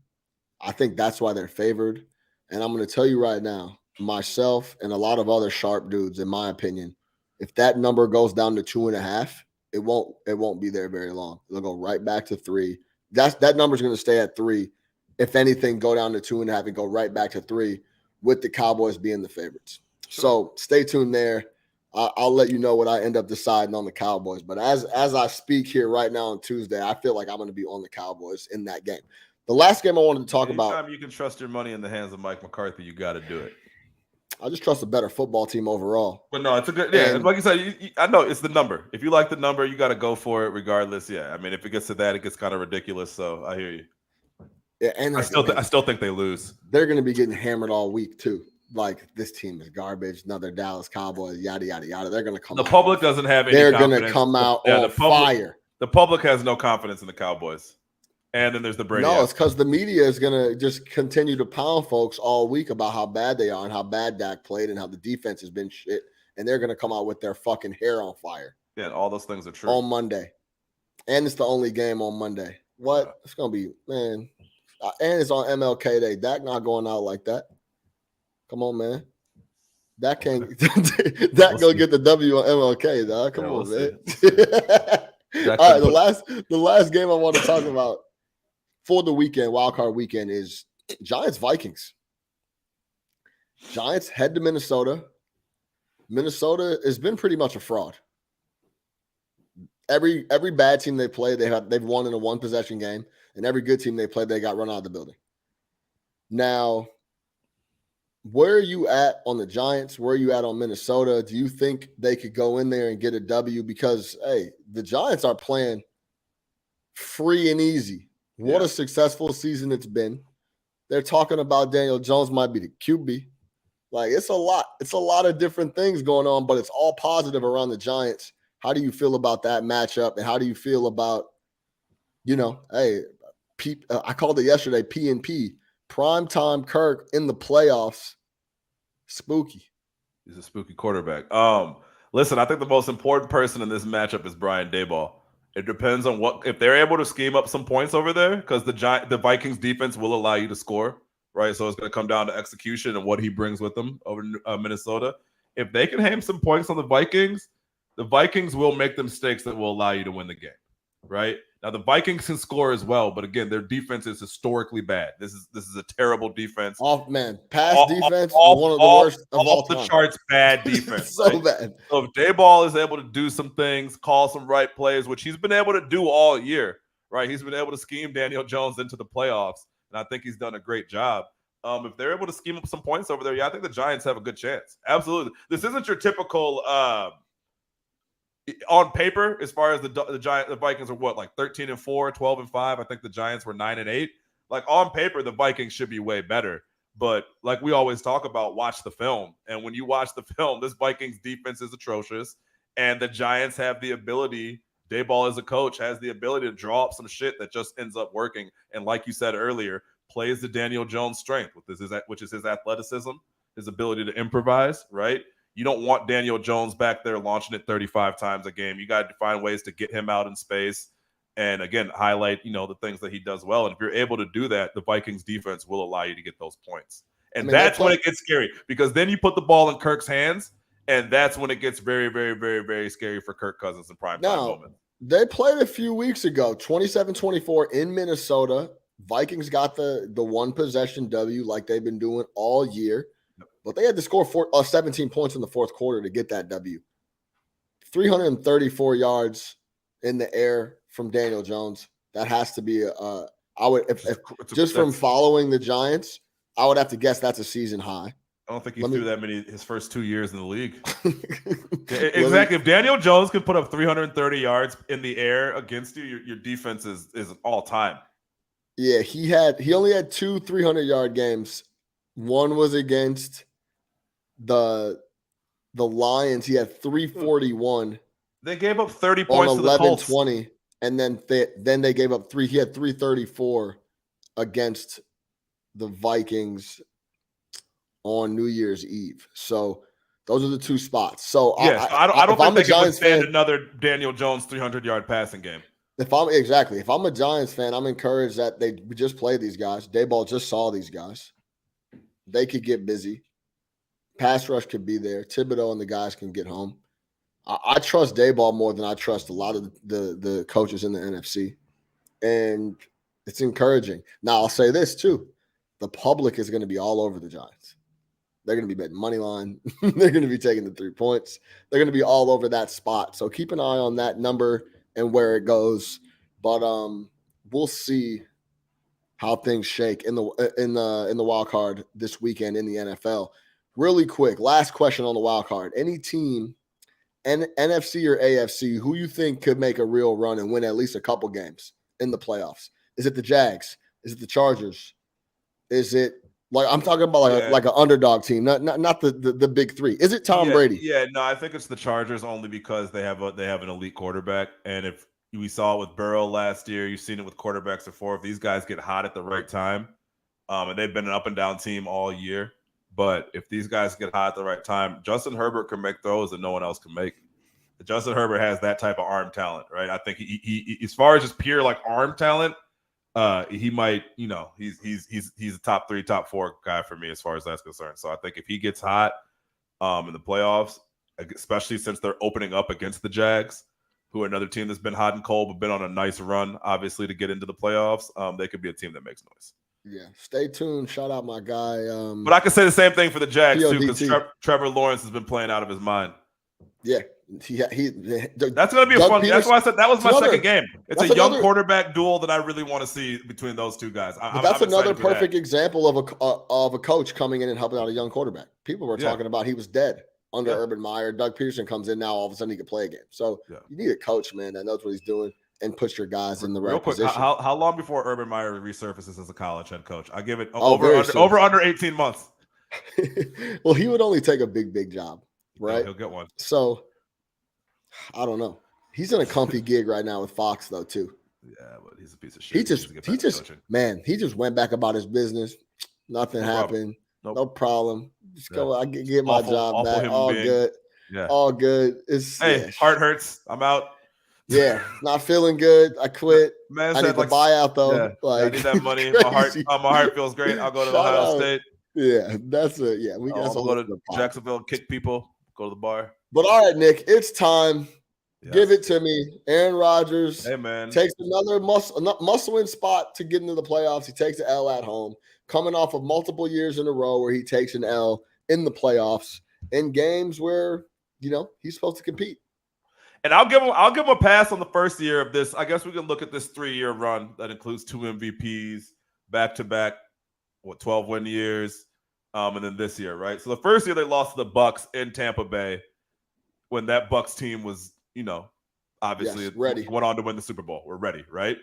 S1: I think that's why they're favored. And I'm going to tell you right now, myself and a lot of other sharp dudes, in my opinion, if that number goes down to 2.5, it won't be there very long. It'll go right back to 3. That number's going to stay at 3. If anything, go down to 2.5 and go right back to 3, with the Cowboys being the favorites. Sure. So stay tuned there. I'll let you know what I end up deciding on the Cowboys. But as I speak here right now on Tuesday, I feel like I'm going to be on the Cowboys in that game. The last game I wanted to talk about.
S2: Anytime you can trust your money in the hands of Mike McCarthy, you got to do it.
S1: I just trust a better football team overall.
S2: But no, it's a good, like you said, I know it's the number. If you like the number, you got to go for it regardless. Yeah, I mean, if it gets to that, it gets kind of ridiculous. So I hear you.
S1: Yeah, and
S2: I still think they lose.
S1: They're going to be getting hammered all week too. Like, this team is garbage. Another Dallas Cowboys, yada yada yada. They're going to come.
S2: The public doesn't have any.
S1: They're going to come out on fire.
S2: The public has no confidence in the Cowboys. And then there's the Brady.
S1: No, it's because the media is going to just continue to pound folks all week about how bad they are and how bad Dak played and how the defense has been shit and they're going to come out with their fucking hair on fire.
S2: Yeah, all those things are true.
S1: On Monday. And it's the only game on Monday. What? Yeah. It's going to be, man. And it's on MLK Day. Dak not going out like that. Come on, man. Dak can't. Dak go get the W on MLK, dog. Come on, man. All right, the last game I want to talk about for the weekend, wildcard weekend, is Giants-Vikings. Giants head to Minnesota. Minnesota has been pretty much a fraud. Every bad team they play, they've won in a one possession game, and every good team they played, they got run out of the building. Now, where are you at on the Giants? Where are you at on Minnesota? Do you think they could go in there and get a W? Because, hey, the Giants are playing free and easy. What a successful season it's been. They're talking about Daniel Jones might be the QB. Like, it's a lot. It's a lot of different things going on, but it's all positive around the Giants. How do you feel about that matchup? And how do you feel about, hey, I called it yesterday, P&P. Primetime Kirk in the playoffs. Spooky.
S2: He's a spooky quarterback. Listen, I think the most important person in this matchup is Brian Daboll. It depends on if they're able to scheme up some points over there, because the Vikings defense will allow you to score, right? So it's going to come down to execution and what he brings with them over Minnesota. If they can aim some points on the Vikings will make the mistakes that will allow you to win the game, right? Now, the Vikings can score as well, but again, their defense is historically bad. This is a terrible defense.
S1: Pass defense, one of the worst of all time.
S2: The charts, bad defense.
S1: So bad.
S2: So if Daboll is able to do some things, call some right plays, which he's been able to do all year, right? He's been able to scheme Daniel Jones into the playoffs, and I think he's done a great job. If they're able to scheme up some points over there, I think the Giants have a good chance. Absolutely. This isn't your typical on paper, as far as the Vikings are what, like 13-4, 12-5. I think the Giants were 9-8. Like, on paper, the Vikings should be way better. But like we always talk about, watch the film. And when you watch the film, this Vikings defense is atrocious. And the Giants have the ability, Daboll as a coach has the ability to draw up some shit that just ends up working. And like you said earlier, plays to Daniel Jones' strength, which is his athleticism, his ability to improvise, right? You don't want Daniel Jones back there launching it 35 times a game. You got to find ways to get him out in space and, again, highlight, the things that he does well. And if you're able to do that, the Vikings defense will allow you to get those points. And that's when it gets scary, because then you put the ball in Kirk's hands, and that's when it gets very, very, very, very scary for Kirk Cousins in prime time moments.
S1: They played a few weeks ago, 27-24 in Minnesota. Vikings got the one possession W like they've been doing all year. But they had to score 17 points in the fourth quarter to get that W. 334 yards in the air from Daniel Jones. That has to be from following the Giants, I would have to guess that's a season high.
S2: I don't think he threw that many his first 2 years in the league. Exactly. If Daniel Jones can put up 330 yards in the air against you, your defense is all time.
S1: Yeah, he only had 2 300-yard games. One was against the Lions. He had 341.
S2: They gave up 30 points to the Colts.
S1: 11-20, and then they gave up 3. He had 334 against the Vikings on New Year's Eve. So those are the two spots. So
S2: yes, I don't think they can withstand another Daniel Jones 300-yard passing game.
S1: If I'm a Giants fan, I'm encouraged that we just played these guys. Daboll just saw these guys. They could get busy. Pass rush could be there. Thibodeau and the guys can get home. I trust Daboll more than I trust a lot of the coaches in the NFC. And it's encouraging. Now, I'll say this, too. The public is going to be all over the Giants. They're going to be betting money line. They're going to be taking the 3 points. They're going to be all over that spot. So keep an eye on that number and where it goes. But we'll see how things shake in the wild card this weekend in the NFL. Really quick, last question on the wild card. Any team, NFC or AFC, who you think could make a real run and win at least a couple games in the playoffs? Is it the Jags? Is it the Chargers? Is it I'm talking about like an underdog team, not the big three? Is it Tom Brady?
S2: Yeah, no, I think it's the Chargers only because they have an elite quarterback, and if we saw it with Burrow last year, you've seen it with quarterbacks before. If these guys get hot at the right time, and they've been an up and down team all year, But if these guys get hot at the right time, Justin Herbert can make throws that no one else can make. Justin Herbert has that type of arm talent, right? I think he as far as just pure like arm talent, he might, he's a top 3, top 4 guy for me as far as that's concerned. So I think if he gets hot in the playoffs, especially since they're opening up against the Jags, who are another team that's been hot and cold but been on a nice run, obviously, to get into the playoffs, they could be a team that makes noise.
S1: Yeah, stay tuned. Shout out my guy.
S2: But I can say the same thing for the Jags too,
S1: PODT.
S2: because Trevor Lawrence has been playing out of his mind.
S1: Yeah,
S2: that's going to be a fun. That's why I said that was my second game. It's a young quarterback duel that I really want to see between those two guys.
S1: That's another perfect example of a coach coming in and helping out a young quarterback. People were talking about he was dead under Urban Meyer. Doug Peterson comes in now. All of a sudden, he can play a game. So you need a coach, man, that knows what he's doing and puts your guys in the right position.
S2: How long before Urban Meyer resurfaces as a college head coach? I give it over under 18 months.
S1: Well, he would only take a big job. Right,
S2: he'll get one.
S1: So, I don't know. He's in a comfy gig right now with Fox, though, too.
S2: Yeah, but he's a piece of shit.
S1: He just went back about his business. Nothing happened. No problem. Just go. I get my job back. All good.
S2: Yeah,
S1: all good.
S2: Heart hurts. I'm out.
S1: Yeah, not feeling good. I quit.
S2: Man,
S1: I need the buyout though.
S2: Yeah, I need that money. My heart feels great. I'll go to Ohio State.
S1: Yeah, that's it. Yeah, we got to
S2: go to Jacksonville, kick people, go to the bar.
S1: But all right, Nick, it's time. Yes. Give it to me. Aaron Rodgers takes another muscle-in spot to get into the playoffs. He takes the L at home, coming off of multiple years in a row where he takes an L in the playoffs in games where, he's supposed to compete.
S2: And I'll give him a pass on the first year of this. I guess we can look at this 3-year run that includes 2 MVPs, back-to-back, 12-win years, and then this year, right? So the first year they lost to the Bucs in Tampa Bay when that Bucs team was, obviously
S1: ready.
S2: Went on to win the Super Bowl. We're ready, right?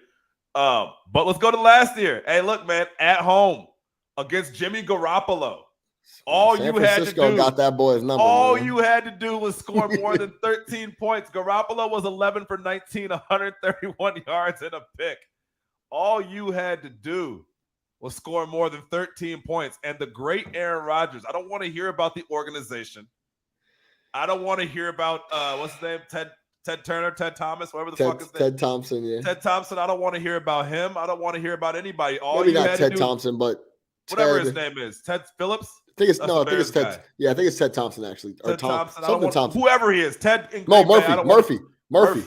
S2: But let's go to last year. Hey, look, man, at home against Jimmy Garoppolo.
S1: San Francisco got that boy's number.
S2: You had to do was score more than 13 points. Garoppolo was 11 for 19, 131 yards and a pick. All you had to do was score more than 13 points. And the great Aaron Rodgers, I don't want to hear about the organization. I don't want to hear about, what's his name? Ted Turner, Ted Thomas, whatever the fuck his name.
S1: Ted Thompson, yeah.
S2: Ted Thompson, I don't want to hear about him. I don't want to hear about anybody.
S1: Maybe not Ted Thompson, but
S2: whatever his name is. Ted Phillips?
S1: I think it's Ted. Guy. Yeah, I think it's Ted Thompson, actually. Or
S2: Thompson.
S1: Thompson.
S2: Whoever he is. Ted.
S1: Murphy.
S2: Don't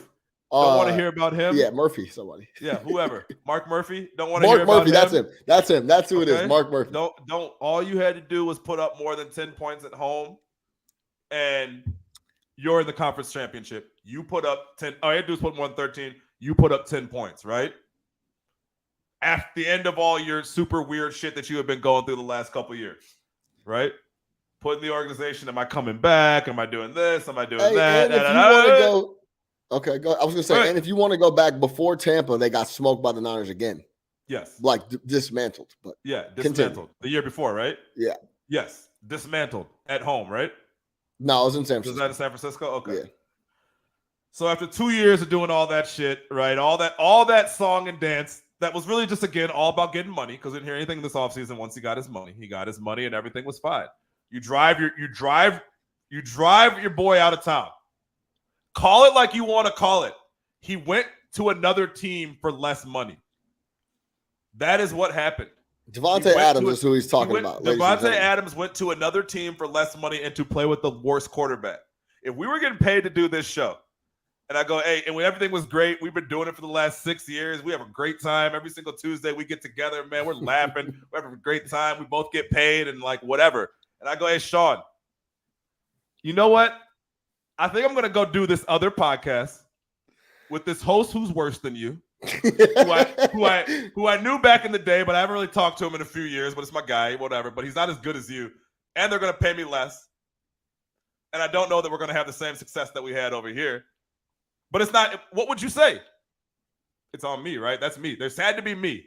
S2: want to hear about him.
S1: Yeah, Murphy, somebody.
S2: Yeah, whoever. Mark Murphy. Don't want to hear about
S1: Murphy,
S2: him.
S1: That's him. That's who it is. Mark Murphy.
S2: Don't. All you had to do was put up more than 10 points at home, and you're in the conference championship. You put up 10. All you had to do is put more than 13. You put up 10 points, right? At the end of all your super weird shit that you have been going through the last couple of years, right? Put in the organization. Am I coming back? Am I doing this? Am I doing that?
S1: And if you want to go, okay, go. I was gonna say, and if you want to go back before Tampa, they got smoked by the Niners again.
S2: Yes,
S1: like dismantled. But
S2: dismantled
S1: continue.
S2: The year before, right?
S1: Yeah.
S2: Yes, dismantled at home, right?
S1: No, it was in San Francisco.
S2: Was that in San Francisco? Okay.
S1: Yeah.
S2: So after 2 years of doing all that shit, right? All that song and dance. That was really just, again, all about getting money because we didn't hear anything this offseason once he got his money. He got his money and everything was fine. You drive your boy out of town. Call it like you want to call it. He went to another team for less money. That is what happened.
S1: Devontae Adams is who he's talking about.
S2: Devontae Adams went to another team for less money and to play with the worst quarterback. If we were getting paid to do this show, and I go, hey, and when everything was great, we've been doing it for the last 6 years. We have a great time. Every single Tuesday we get together, man. We're laughing. We're having a great time. We both get paid and like whatever. And I go, hey, Sean, you know what? I think I'm going to go do this other podcast with this host who's worse than you, who I knew back in the day, but I haven't really talked to him in a few years, but it's my guy, whatever. But he's not as good as you. And they're going to pay me less. And I don't know that we're going to have the same success that we had over here. But it's not. What would you say? It's on me, right? That's me. There's had to be me.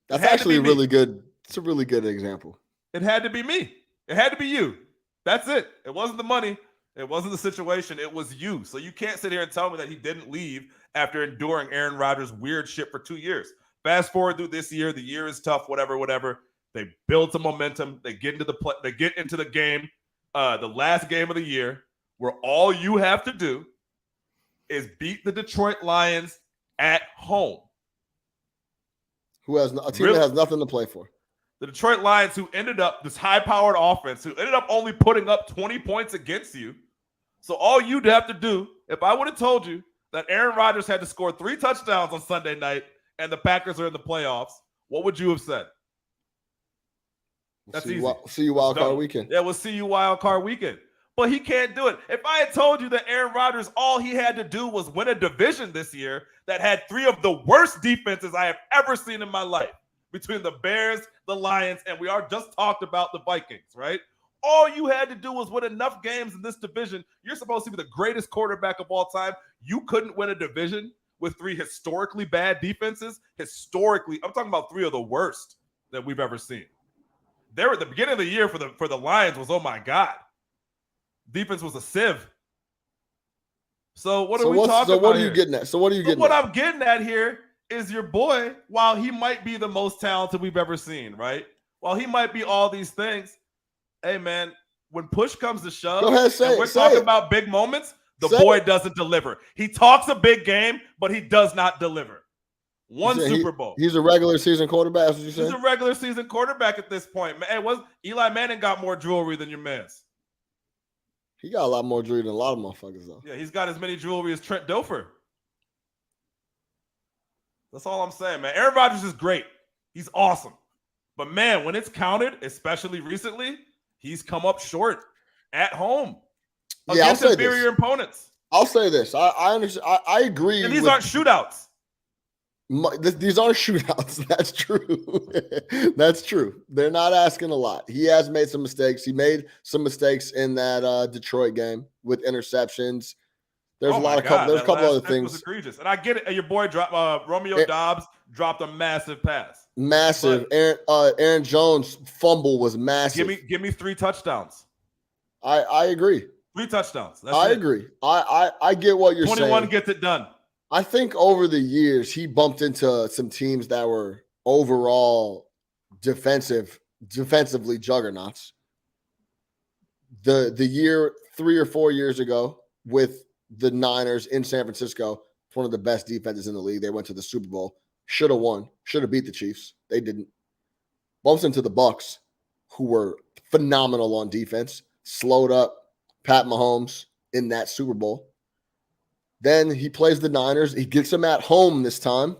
S1: That's actually really good. It's a really good example.
S2: It had to be me. It had to be you. That's it. It wasn't the money. It wasn't the situation. It was you. So you can't sit here and tell me that he didn't leave after enduring Aaron Rodgers' weird shit for 2 years. Fast forward through this year. The year is tough, whatever. They build some momentum. They get into the game, the last game of the year, where all you have to do is beat the Detroit Lions at home.
S1: Who has a team that has nothing to play for?
S2: The Detroit Lions, who ended up this high-powered offense, who ended up only putting up 20 points against you. So all you'd have to do, if I would have told you that Aaron Rodgers had to score 3 touchdowns on Sunday night and the Packers are in the playoffs, what would you have said? That's easy.
S1: See you wild card weekend.
S2: Yeah, we'll see you wild card weekend. But he can't do it. If I had told you that Aaron Rodgers, all he had to do was win a division this year that had 3 of the worst defenses I have ever seen in my life, between the Bears, the Lions, and we are just talked about the Vikings, right? All you had to do was win enough games in this division. You're supposed to be the greatest quarterback of all time. You couldn't win a division with 3 historically bad defenses. Historically, I'm talking about 3 of the worst that we've ever seen. There at the beginning of the year for the Lions was, oh my God. Defense was a sieve. So what are we talking about?
S1: So what are you getting at?
S2: What I'm getting at here is your boy, while he might be the most talented we've ever seen, right? While he might be all these things, hey man, when push comes to shove,
S1: go ahead, say
S2: we're talking about big moments, the boy doesn't deliver. He talks a big game, but he does not deliver. One Super Bowl.
S1: He's a regular season quarterback. That's what you said?
S2: He's a regular season quarterback at this point. Man, Eli Manning got more jewelry than your man's.
S1: He got a lot more jewelry than a lot of motherfuckers, though.
S2: Yeah, he's got as many jewelry as Trent Dilfer. That's all I'm saying, man. Aaron Rodgers is great. He's awesome. But, man, when it's counted, especially recently, he's come up short at home against inferior opponents.
S1: I'll say this. I understand. I agree.
S2: And these aren't shootouts.
S1: These are shootouts. That's true. That's true. They're not asking a lot. He has made some mistakes. He made some mistakes in that Detroit game with interceptions. There's a couple other things.
S2: Was egregious. And I get it. Your boy Romeo Dobbs dropped a massive pass.
S1: Massive. Aaron Jones' fumble was massive.
S2: Give me 3 touchdowns.
S1: I agree.
S2: 3 touchdowns.
S1: I agree. I get what you're saying.
S2: 21 gets it done.
S1: I think over the years, he bumped into some teams that were overall defensively juggernauts. The year 3 or 4 years ago with the Niners in San Francisco, one of the best defenses in the league. They went to the Super Bowl. Should have won. Should have beat the Chiefs. They didn't. Bumps into the Bucs, who were phenomenal on defense. Slowed up Pat Mahomes in that Super Bowl. Then he plays the Niners. He gets them at home this time.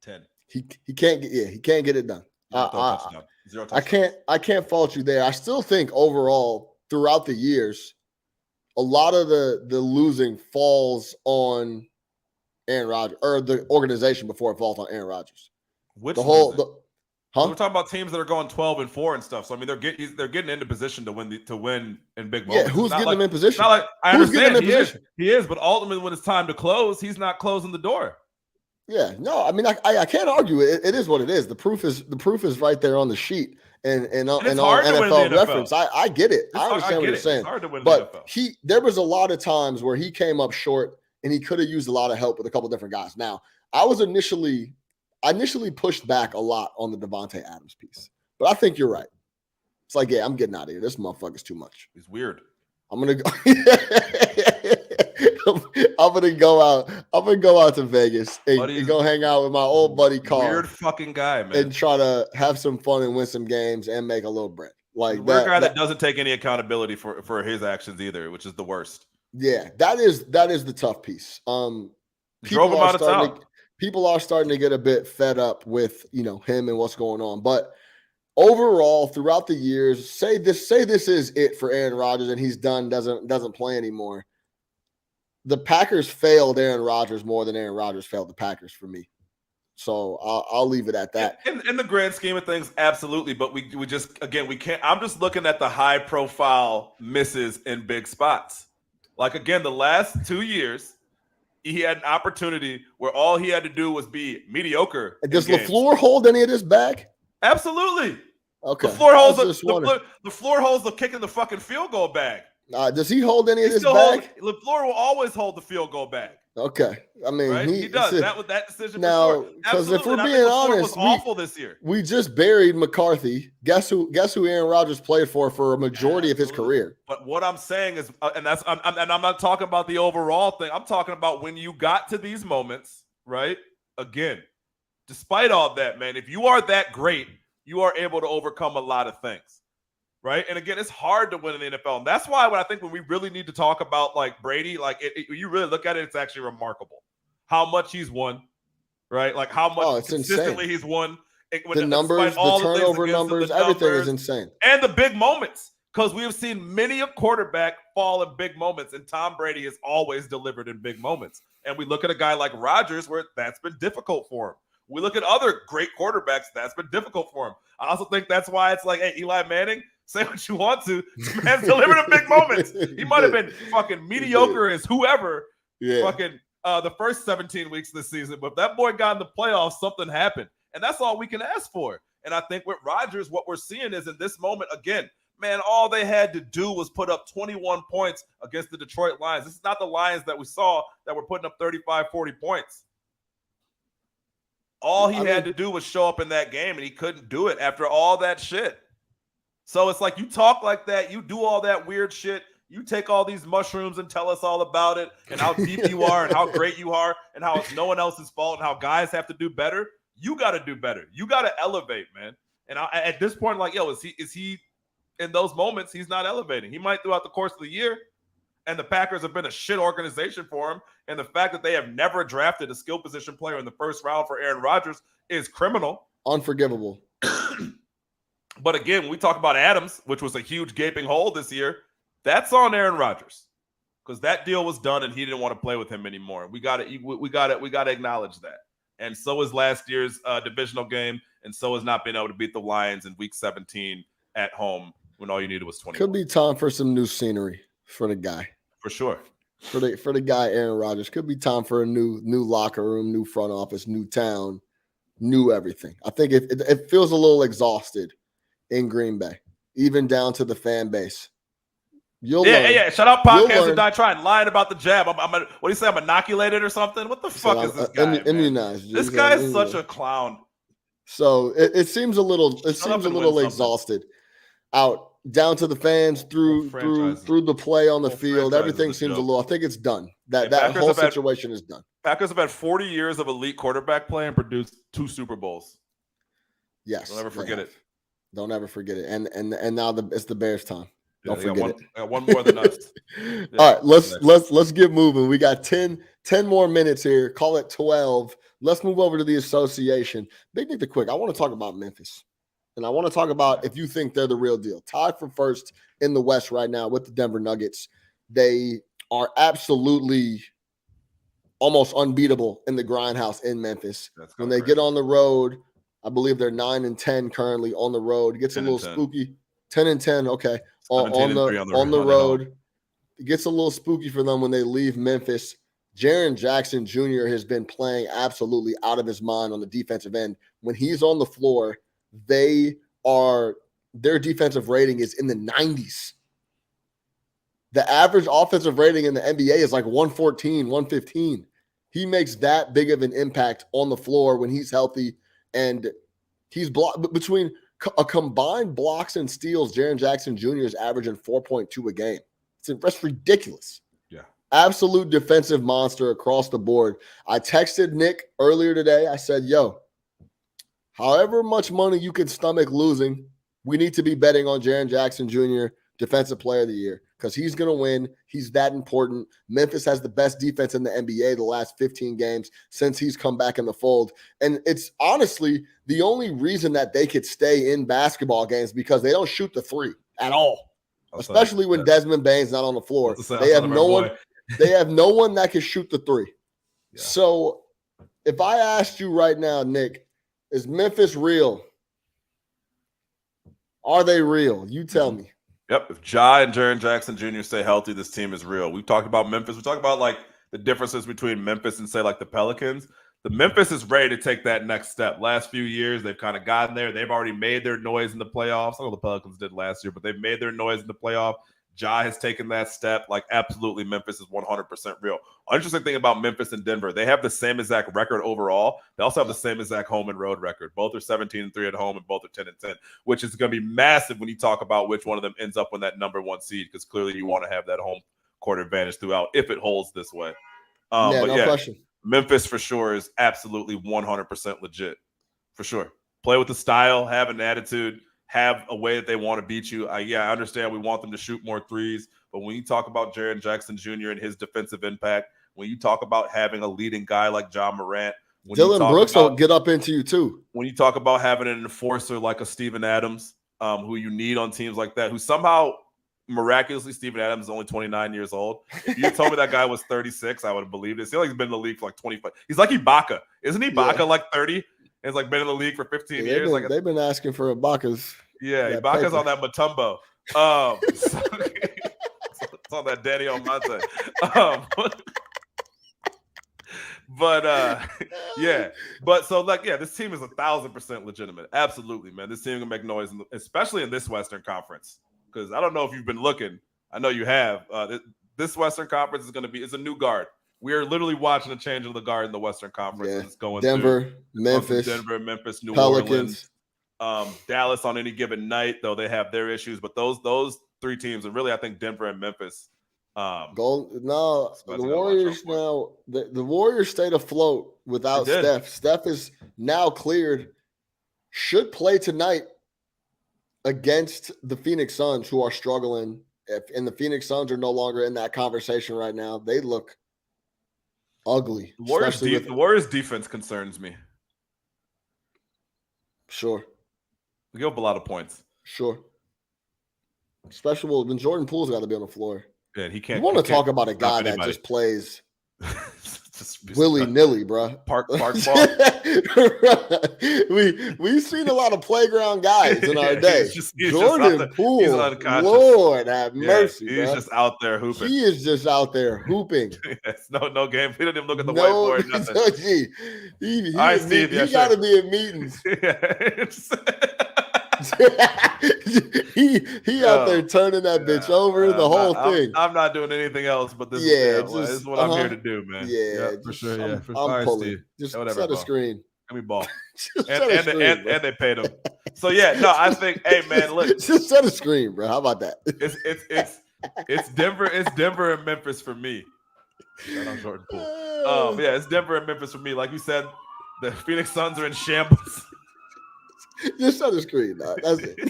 S2: 10.
S1: He can't get it done. I can't fault you there. I still think overall throughout the years, a lot of the losing falls on Aaron Rodgers or the organization before it falls on Aaron Rodgers.
S2: We're talking about teams that are going 12-4 and stuff. So I mean, they're getting into position to win in big moments.
S1: Yeah, who's getting them in position?
S2: Not like I understand he is, but ultimately when it's time to close, he's not closing the door.
S1: Yeah, no, I mean I can't argue it. It is what it is. The proof is right there on the sheet and on NFL reference. I get it. I understand what you're saying.
S2: It's hard to win
S1: but
S2: the NFL.
S1: There was a lot of times where he came up short and he could have used a lot of help with a couple different guys. Now, I initially pushed back a lot on the Devontae Adams piece, but I think you're right. It's like, yeah, I'm getting out of here. This motherfucker's too much.
S2: He's weird.
S1: I'm gonna go. I'm gonna go out to Vegas and go hang out with my old buddy Carl.
S2: Weird fucking guy, man.
S1: And try to have some fun and win some games and make a little bread. Like
S2: weird guy that doesn't take any accountability for his actions either, which is the worst.
S1: Yeah, that is the tough piece.
S2: Drove him out of town.
S1: People are starting to get a bit fed up with him and what's going on. But overall, throughout the years, say this is it for Aaron Rodgers and he's done, doesn't play anymore. The Packers failed Aaron Rodgers more than Aaron Rodgers failed the Packers for me. So I'll leave it at that.
S2: In the grand scheme of things, absolutely. But we just we can't. I'm just looking at the high profile misses in big spots. Like again, the last 2 years. He had an opportunity where all he had to do was be mediocre.
S1: Does LaFleur hold any of this back?
S2: Absolutely.
S1: Okay.
S2: The floor holds the kick in the fucking field goal bag.
S1: Does he hold any of this back?
S2: LaFleur will always hold the field goal bag.
S1: Okay. I mean,
S2: Right? He does. That decision
S1: now,
S2: for sure.
S1: because if we're
S2: And I
S1: being
S2: think LaFleur
S1: honest,
S2: was awful this year.
S1: We just buried McCarthy. Guess who Aaron Rodgers played for a majority of his career.
S2: But what I'm saying is, and I'm not talking about the overall thing. I'm talking about when you got to these moments, right? Again, despite all that, man, if you are that great, you are able to overcome a lot of things, right? And again, it's hard to win in the NFL, and that's why when we really need to talk about like Brady, like you really look at it, it's actually remarkable how much he's won, right? Like how much consistently he's won.
S1: The numbers, the turnover numbers, everything is insane.
S2: And the big moments, because we have seen many a quarterback fall in big moments, and Tom Brady has always delivered in big moments. And we look at a guy like Rodgers, where that's been difficult for him. We look at other great quarterbacks, that's been difficult for him. I also think that's why it's like, hey, Eli Manning, say what you want to. This man's delivered in big moments. He might have been fucking mediocre as whoever fucking the first 17 weeks of the season, but if that boy got in the playoffs, something happened. And that's all we can ask for. And I think with Rodgers, what we're seeing is in this moment, again, man, all they had to do was put up 21 points against the Detroit Lions. This is not the Lions that we saw that were putting up 35, 40 points. All he had to do was show up in that game, and he couldn't do it after all that shit. So it's like you talk like that, you do all that weird shit, you take all these mushrooms and tell us all about it and how deep you are and how great you are and how it's no one else's fault and how guys have to do better. You got to do better. You got to elevate, man. And at this point, like, yo, is he in those moments? He's not elevating. He might throughout the course of the year. And the Packers have been a shit organization for him. And the fact that they have never drafted a skill position player in the first round for Aaron Rodgers is criminal.
S1: Unforgivable.
S2: But again, when we talk about Adams, which was a huge gaping hole this year, that's on Aaron Rodgers because that deal was done and he didn't want to play with him anymore. We got to acknowledge that. And so is last year's divisional game, and so is not being able to beat the Lions in Week 17 at home when all you needed was 20.
S1: Could be time for some new scenery for the guy.
S2: For sure.
S1: For the guy, Aaron Rodgers. Could be time for a new locker room, new front office, new town, new everything. I think it feels a little exhausted in Green Bay, even down to the fan base. You'll learn.
S2: Yeah. Shut up, podcast and die trying lying about the jab. What do you say? I'm inoculated or something? What the fuck is this guy?
S1: Immunized.
S2: This guy is such a clown.
S1: So it seems a little exhausted. Out down to the fans through the play on the field. Everything seems a little. I think it's done. That whole situation is done.
S2: Packers have had 40 years of elite quarterback play and produced 2 Super Bowls.
S1: Yes,
S2: don't ever forget it.
S1: Don't ever forget it. And now it's the Bears' time. Don't forget it.
S2: One more than us.
S1: Yeah, all right, let's get moving. We got 10 more minutes here. Call it 12. Let's move over to the association. Big Nick the Quick. I want to talk about Memphis. And I want to talk about if you think they're the real deal. Tied for first in the West right now with the Denver Nuggets. They are absolutely almost unbeatable in the grindhouse in Memphis. When they get on the road, I believe they're 9-10 currently on the road. It gets a little spooky. 10-10, okay. On the road. It gets a little spooky for them when they leave Memphis. Jaren Jackson Jr. has been playing absolutely out of his mind on the defensive end. When he's on the floor, their defensive rating is in the 90s. The average offensive rating in the NBA is like 114, 115. He makes that big of an impact on the floor when he's healthy, and he's between a combined blocks and steals. Jaren Jackson Jr. is averaging 4.2 a game. That's ridiculous.
S2: Yeah,
S1: absolute defensive monster across the board. I texted Nick earlier today. I said, "Yo, however much money you can stomach losing, we need to be betting on Jaren Jackson Jr. Defensive Player of the Year because he's going to win. He's that important. Memphis has the best defense in the NBA the last 15 games since he's come back in the fold. And it's honestly the only reason that they could stay in basketball games because they don't shoot the three at all, especially when Desmond Bane's not on the floor. They have no one. They have no one that can shoot the three. Yeah. So if I asked you right now, Nick, is Memphis real? Are they real? You tell me.
S2: Yep. If Ja and Jaren Jackson Jr. stay healthy, this team is real. We've talked about Memphis. We talked about like the differences between Memphis and say like the Pelicans. The Memphis is ready to take that next step. Last few years, they've kind of gotten there. They've already made their noise in the playoffs. I know the Pelicans did last year, but they've made their noise in the playoff. Ja has taken that step. Like, absolutely, Memphis is 100% real. Interesting thing about Memphis and Denver, they have the same exact record overall. They also have the same exact home and road record. Both are 17-3 at home, and both are 10-10, which is going to be massive when you talk about which one of them ends up in that number 1 seed, because clearly you want to have that home court advantage throughout if it holds this way.
S1: Question.
S2: Memphis for sure is absolutely 100% legit, for sure. Play with the style, have an attitude, have a way that they want to beat you. I understand we want them to shoot more threes, but when you talk about Jaren Jackson Jr. and his defensive impact, when you talk about having a leading guy like Ja Morant,
S1: Dylan Brooks will get up into you too.
S2: When you talk about having an enforcer like a Steven Adams, who you need on teams like that, who somehow miraculously Steven Adams is only 29 years old. If you told me that guy was 36, I would have believed it. He's like he's been in the league for like 25. He's like Ibaka. Isn't Ibaka like 30? It's like been in the league for 15 years.
S1: They've been asking for Ibaka's.
S2: Yeah, Ibaka's paper. On that Mutombo. It's on that Danny Almonte. This team is 1,000% legitimate. Absolutely, man. This team can make noise, especially in this Western Conference. Because I don't know if you've been looking. I know you have. This Western Conference is going to be a new guard. We are literally watching a change of the guard in the Western Conference.
S1: Yeah.
S2: It's going
S1: Memphis,
S2: New
S1: Pelicans.
S2: Orleans, Dallas on any given night, though they have their issues. But those 3 teams, and really I think Denver and Memphis.
S1: The Warriors now. The Warriors stayed afloat without Steph. Steph is now cleared. Should play tonight against the Phoenix Suns, who are struggling. And the Phoenix Suns are no longer in that conversation right now. They look ugly.
S2: The Warriors defense concerns me.
S1: Sure.
S2: We give up a lot of points.
S1: Sure. Especially when Jordan Poole's got to be on the floor.
S2: Yeah, he can't.
S1: You want to talk about a guy that just plays willy-nilly, bro.
S2: Park ball.
S1: We've seen a lot of playground guys in our day. Jordan Poole,
S2: he's unconscious.
S1: Lord have mercy,
S2: he's
S1: bro.
S2: just out there hooping.
S1: He is just out there hooping.
S2: Yes, no game. He didn't even look at the whiteboard. Nothing.
S1: He got to be in meetings. he out there turning that bitch over, the whole thing.
S2: I'm not doing anything else but this. This is what I'm here to do, man.
S1: Yeah,
S2: for sure. I'm
S1: all right,
S2: pulling.
S1: Steve. Just set a screen.
S2: Give me ball. and they paid him. So I think, hey man, look,
S1: just set a screen, bro. How about that?
S2: It's Denver and Memphis for me. Shout out Jordan Poole. It's Denver and Memphis for me. Like you said, the Phoenix Suns are in shambles.
S1: Just set the screen, dog. That's it.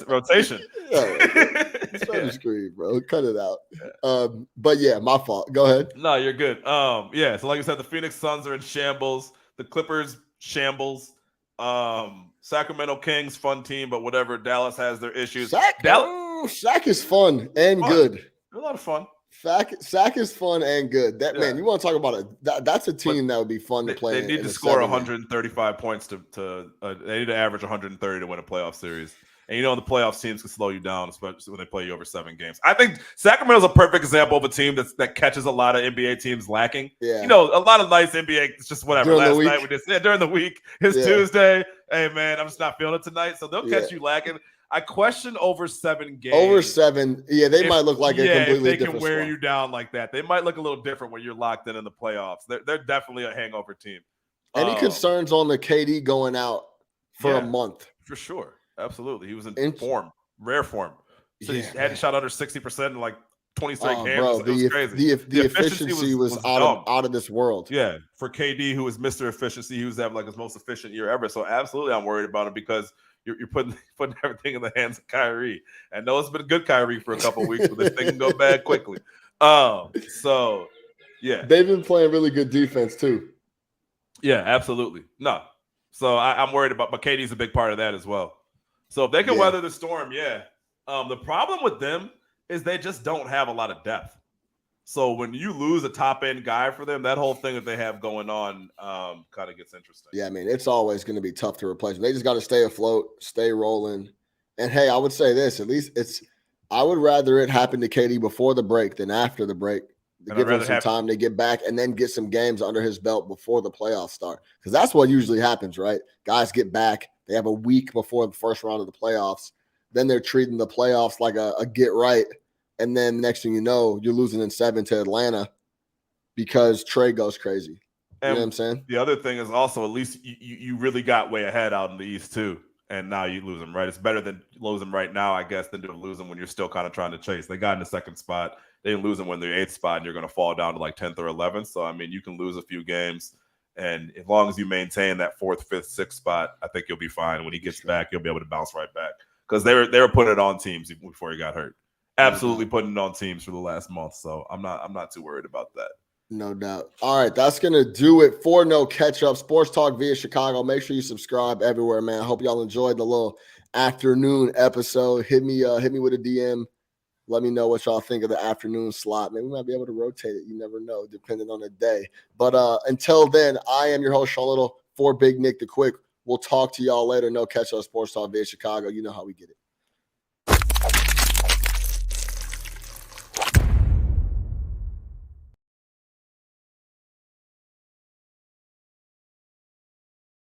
S2: Rotation.
S1: Set the screen, bro. Cut it out. But my fault. Go ahead.
S2: No, you're good. So like I said, the Phoenix Suns are in shambles. The Clippers shambles. Sacramento Kings, fun team, but whatever. Dallas has their issues.
S1: Shaq is fun and good.
S2: A lot of fun.
S1: Sack is fun and good. Man, you want to talk about it? That's a team that would be fun to play.
S2: They need to score 135 points to they need to average 130 to win a playoff series. And in the playoffs, teams can slow you down, especially when they play you over 7 games. I think Sacramento's a perfect example of a team that catches a lot of NBA teams lacking. Yeah. A lot of nights NBA, it's just whatever.
S1: During
S2: Last night we just during the week. It's Tuesday. Hey man, I'm just not feeling it tonight. So they'll catch you lacking. I question over 7 games.
S1: Over 7, they might look like a completely different.
S2: They can wear you down like that. They might look a little different when you're locked in the playoffs. They're definitely a hangover team.
S1: Any concerns on the KD going out for a month?
S2: For sure, absolutely. He was in form, rare form. So he hadn't shot under 60% in like 20 straight games. Bro, it was crazy.
S1: The efficiency was out of this world.
S2: Yeah, for KD, who was Mr. Efficiency, he was having like his most efficient year ever. So absolutely, I'm worried about him because you're putting everything in the hands of Kyrie. I know it's been good Kyrie for a couple of weeks, but this thing can go bad quickly. They've
S1: been playing really good defense too.
S2: Yeah, absolutely. No, so I'm worried about, but KD's a big part of that as well. So if they can weather the storm, the problem with them is they just don't have a lot of depth. So when you lose a top-end guy for them, that whole thing that they have going on kind of gets interesting.
S1: Yeah, I mean, it's always going to be tough to replace them. They just got to stay afloat, stay rolling. And, hey, I would say this. At least I would rather it happen to KD before the break than after the break. To give him some time to get back and then get some games under his belt before the playoffs start. Because that's what usually happens, right? Guys get back. They have a week before the first round of the playoffs. Then they're treating the playoffs like a get right. And then next thing you know, you're losing in 7 to Atlanta because Trey goes crazy. You know what I'm saying?
S2: The other thing is also, at least you really got way ahead out in the East too, and now you lose them, right? It's better than lose them right now, I guess, than to lose them when you're still kind of trying to chase. They got in the 2nd spot. They didn't lose them when they're 8th spot, and you're going to fall down to like 10th or 11th. So, I mean, you can lose a few games, and as long as you maintain that 4th, 5th, 6th spot, I think you'll be fine. When he gets back, you'll be able to bounce right back, because they were putting it on teams before he got hurt. Absolutely putting it on teams for the last month. So I'm not too worried about that.
S1: No doubt. All right, that's going to do it for No Catch Up Sports Talk via Chicago. Make sure you subscribe everywhere, man. I hope y'all enjoyed the little afternoon episode. Hit me with a DM. Let me know what y'all think of the afternoon slot. Maybe we might be able to rotate it. You never know, depending on the day. But until then, I am your host, Sean Little, for Big Nick the Quick. We'll talk to y'all later. No Catch Up Sports Talk via Chicago. You know how we get it.